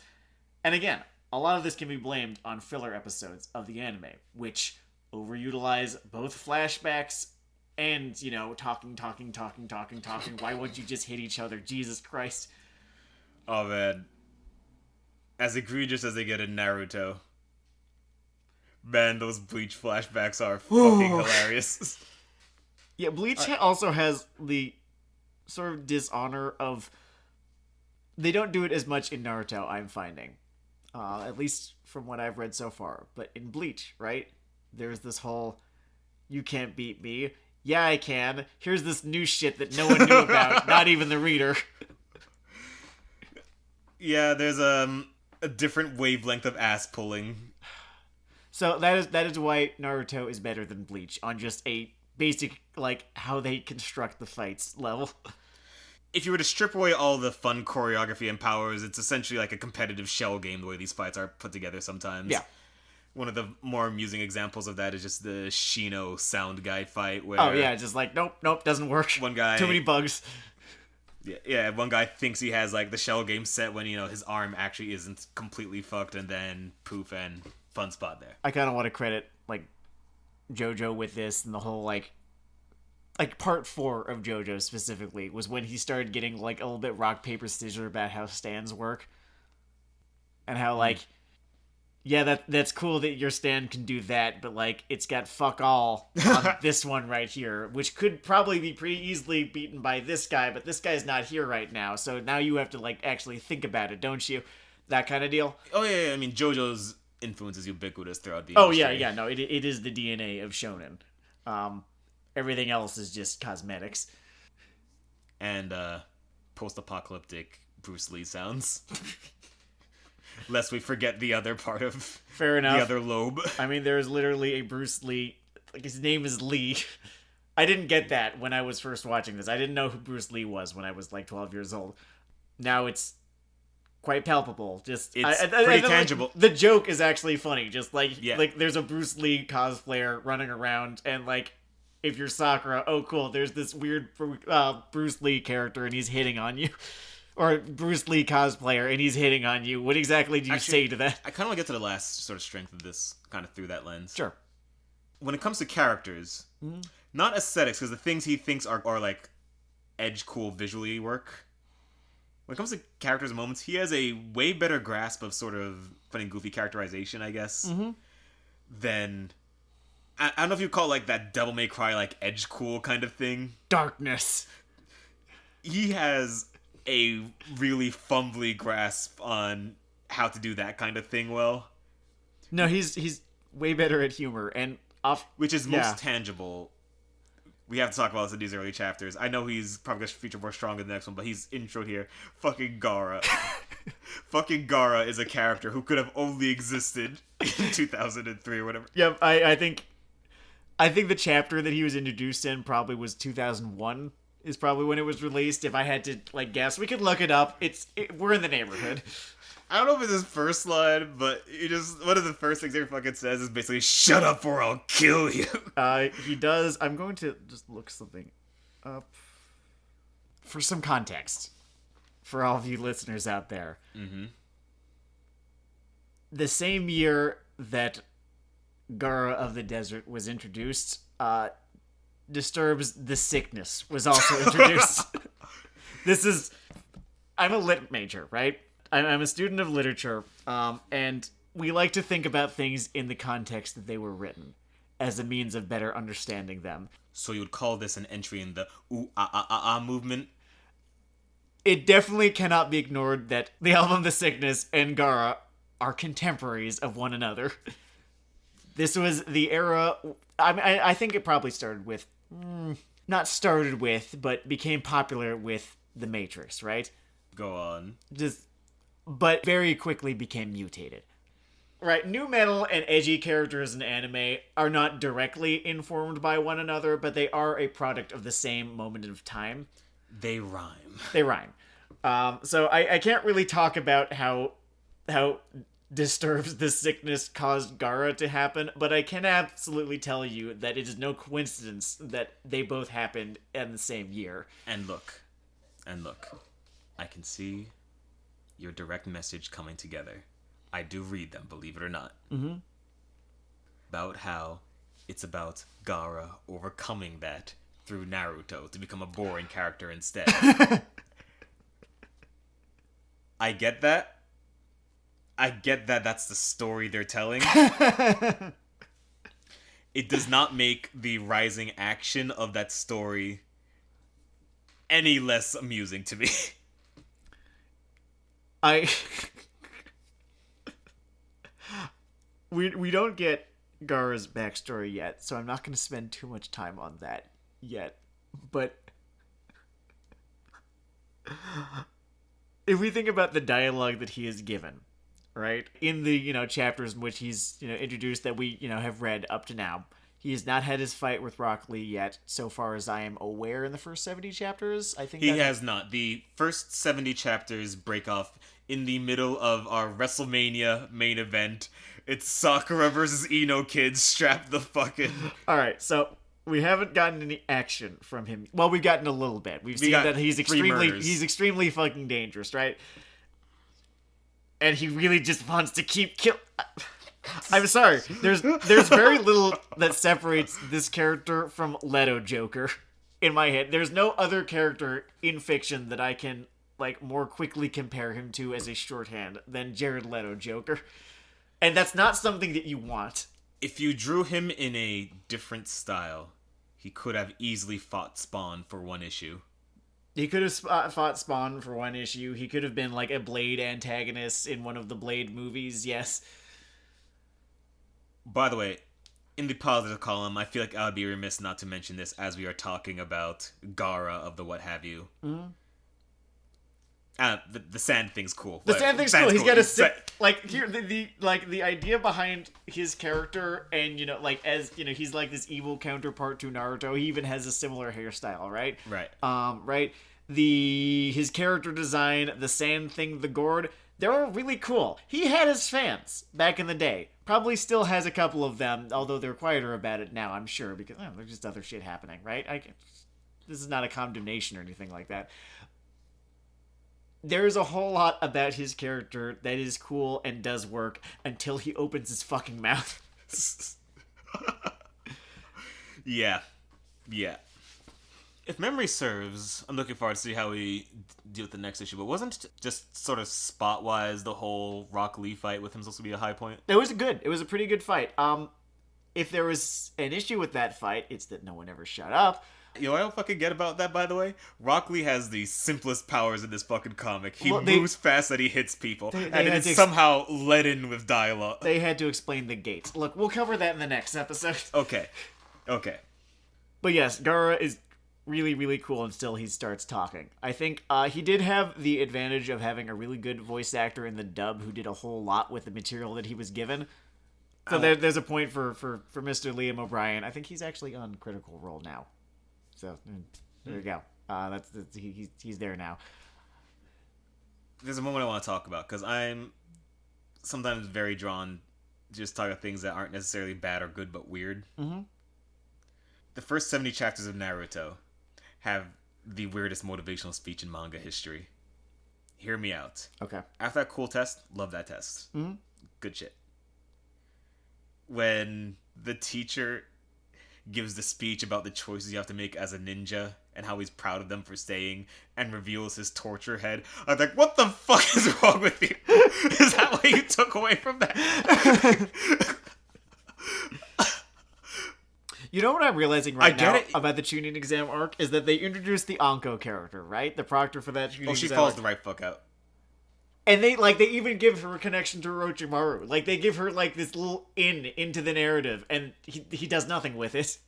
and again, a lot of this can be blamed on filler episodes of the anime, which overutilize both flashbacks and, you know, talking. Why won't you just hit each other? Jesus Christ. Oh, man. As egregious as they get in Naruto. Man, those Bleach flashbacks are fucking hilarious. Yeah, Bleach also has the sort of dishonor of... They don't do it as much in Naruto, I'm finding. At least from what I've read so far. But in Bleach, right? There's this whole, you can't beat me. Yeah, I can. Here's this new shit that no one knew about, not even the reader. Yeah, there's a different wavelength of ass pulling. So that is why Naruto is better than Bleach on just a basic, like, how they construct the fights level. If you were to strip away all the fun choreography and powers, it's essentially like a competitive shell game the way these fights are put together sometimes. Yeah. One of the more amusing examples of that is just the Shino sound guy fight where... Oh, yeah, just like, nope, doesn't work. One guy... Too many bugs. Yeah, one guy thinks he has, like, the shell game set when, you know, his arm actually isn't completely fucked, and then poof, and fun spot there. I kind of want to credit, like, JoJo with this, and the whole, like, part 4 of JoJo specifically was when he started getting, like, a little bit rock, paper, scissors about how stands work. And how, like, yeah, that's cool that your stand can do that, but, like, it's got fuck all on this one right here, which could probably be pretty easily beaten by this guy, but this guy's not here right now, so now you have to, like, actually think about it, don't you? That kind of deal. Oh, yeah, I mean, JoJo's influence is ubiquitous throughout the industry. Oh, yeah, no, it is the DNA of shonen. Everything else is just cosmetics. And, post-apocalyptic Bruce Lee sounds. Lest we forget the other part of... Fair enough. The other lobe. I mean, there is literally a Bruce Lee... Like, his name is Lee. I didn't get that when I was first watching this. I didn't know who Bruce Lee was when I was, like, 12 years old. Now it's quite palpable. Just It's pretty tangible. Like, the joke is actually funny. Just, like, like there's a Bruce Lee cosplayer running around, and, like, if you're Sakura, oh cool, there's this weird Bruce Lee character and he's hitting on you. Or Bruce Lee cosplayer and he's hitting on you. What exactly do you say to that? I kind of want to get to the last sort of strength of this, kind of through that lens. Sure. When it comes to characters, not aesthetics, because the things he thinks are like edge cool visually work. When it comes to characters and moments, he has a way better grasp of sort of funny and goofy characterization, I guess, than... I don't know if you call it like that Devil May Cry like edge cool kind of thing. Darkness. He has a really fumbly grasp on how to do that kind of thing well. No, he's way better at humor and which is most tangible. We have to talk about this in these early chapters. I know he's probably going to feature more stronger in the next one, but he's introed here. Fucking Gaara. Fucking Gaara is a character who could have only existed in 2003 or whatever. Yeah, I think the chapter that he was introduced in probably was 2001. Is probably when it was released. If I had to guess, we could look it up. We're in the neighborhood. I don't know if it's his first line, but one of the first things he fucking says is basically "Shut up or I'll kill you." He does. I'm going to just look something up for some context for all of you listeners out there. The same year that Gaara of the Desert was introduced, Disturb's The Sickness was also introduced. I'm a lit major, right? I'm a student of literature, and we like to think about things in the context that they were written, as a means of better understanding them. So you would call this an entry in the ooh ah ah ah ah movement? It definitely cannot be ignored that the album The Sickness and Gaara are contemporaries of one another. This was the era... I think it probably started with... not started with, but became popular with The Matrix, right? Go on. But very quickly became mutated. Right, new metal and edgy characters in anime are not directly informed by one another, but they are a product of the same moment of time. They rhyme. So I can't really talk about how Disturbs The Sickness caused Gaara to happen, but I can absolutely tell you that it is no coincidence that they both happened in the same year. And look, I can see your direct message coming together. I do read them, believe it or not. About how it's about Gaara overcoming that through Naruto to become a boring character instead. I get that. That's the story they're telling. It does not make the rising action of that story any less amusing to me. We don't get Gaara's backstory yet, so I'm not going to spend too much time on that yet. But if we think about the dialogue that he is given, right, in the chapters in which he's introduced that we have read up to now, he has not had his fight with Rock Lee yet, so far as I am aware. In the first 70 chapters, I think he has not. The first 70 chapters break off in the middle of our WrestleMania main event. It's Sakura versus Ino Kid strapped the fucking... Alright, so we haven't gotten any action from him. Well, we've gotten a little bit. We've seen that he's extremely fucking dangerous, right? And he really just wants to keep I'm sorry. There's very little that separates this character from Leto Joker in my head. There's no other character in fiction that I can more quickly compare him to as a shorthand than Jared Leto Joker. And that's not something that you want. If you drew him in a different style, he could have easily fought Spawn for one issue. He could have fought Spawn for one issue. He could have been a Blade antagonist in one of the Blade movies, yes. By the way, in the positive column, I feel like I would be remiss not to mention this as we are talking about Gaara of the what have you. Mm-hmm. The sand thing's cool. The sand thing's cool. He's got a here the idea behind his character, and he's this evil counterpart to Naruto. He even has a similar hairstyle, right? Right. Right. His character design, the sand thing, the gourd, they're all really cool. He had his fans back in the day, Probably still has a couple of them, although they're quieter about it now, I'm sure, because there's just other shit happening, right? This is not a condemnation or anything like that. There's a whole lot about his character that is cool and does work until he opens his fucking mouth. Yeah. If memory serves, I'm looking forward to see how we deal with the next issue. But wasn't just sort of spot-wise the whole Rock Lee fight with him supposed to be a high point? It was a pretty good fight. If there was an issue with that fight, it's that no one ever shut up. You know what I don't fucking get about that, by the way? Rock Lee has the simplest powers in this fucking comic. He moves fast and he hits people. And it's somehow let in with dialogue. They had to explain the gates. Look, we'll cover that in the next episode. Okay. But yes, Gara is really, really cool until he starts talking. I think he did have the advantage of having a really good voice actor in the dub who did a whole lot with the material that he was given. So there's a point for Mr. Liam O'Brien. I think he's actually on Critical Role now. So there you go. He's there now. There's a moment I want to talk about because I'm sometimes very drawn to just talk about things that aren't necessarily bad or good but weird. Mm-hmm. The first 70 chapters of Naruto have the weirdest motivational speech in manga history. Hear me out. Okay. After that cool test, love that test. Mm-hmm. Good shit. When the teacher gives the speech about the choices you have to make as a ninja and how he's proud of them for staying and reveals his torture head, I was like, what the fuck is wrong with you? Is that what you took away from that? You know what I'm realizing right now about the tuning exam arc is that they introduced the Anko character, right? The proctor for that tuning exam. She falls the right fuck out. And they even give her a connection to Orochimaru. Like, they give her, like, this little into the narrative, and he does nothing with it.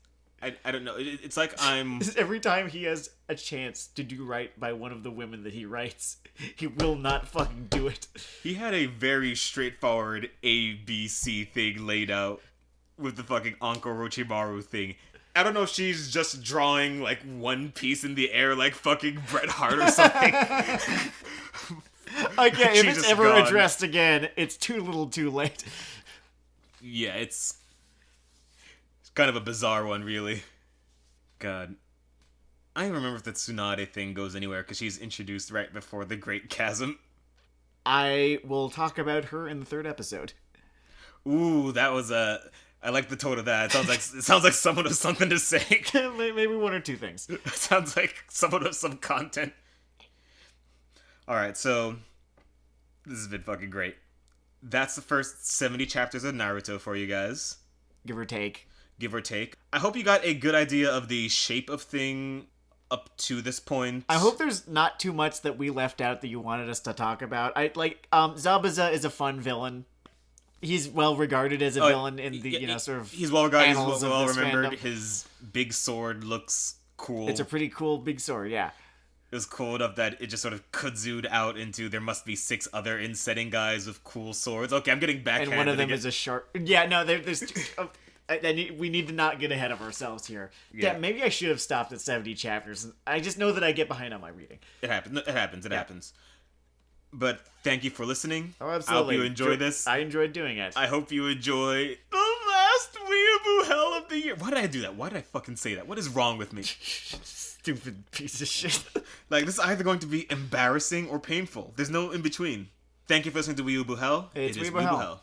I don't know. It's like I'm... Every time he has a chance to do right by one of the women that he writes, he will not fucking do it. He had a very straightforward ABC thing laid out with the fucking Anko Orochimaru thing. I don't know if she's just drawing, like, one piece in the air like fucking Bret Hart or something. Okay, if it's ever addressed again, it's too little too late. Yeah, it's kind of a bizarre one, really. God. I don't remember if the Tsunade thing goes anywhere, because she's introduced right before the Great Chasm. I will talk about her in the third episode. Ooh, that was a... I like the tone of that. It sounds like someone with something to say. Maybe one or two things. It sounds like someone with some content. Alright, so... This has been fucking great. That's the first 70 chapters of Naruto for you guys. Give or take. I hope you got a good idea of the shape of thing up to this point. I hope there's not too much that we left out that you wanted us to talk about. Zabuza is a fun villain. He's well regarded as a villain in the, sort of... He's well regarded, he's well remembered. Fandom. His big sword looks cool. It's a pretty cool big sword, yeah. It was cool enough that it just sort of kudzued out into there must be 6 other in-setting guys with cool swords. Okay, I'm getting backhanded. And one of them is a shark. Yeah, no, there's... we need to not get ahead of ourselves here. Yeah, maybe I should have stopped at 70 chapters. I just know that I get behind on my reading. It happens. But thank you for listening. Oh, absolutely. I hope you enjoy this. I enjoyed doing it. I hope you enjoy the last Weeaboo Hell of the year. Why did I do that? Why did I fucking say that? What is wrong with me? Stupid piece of shit. Like, this is either going to be embarrassing or painful. There's no in between. Thank you for listening to Weeaboo Hell. It's Weeaboo Hell.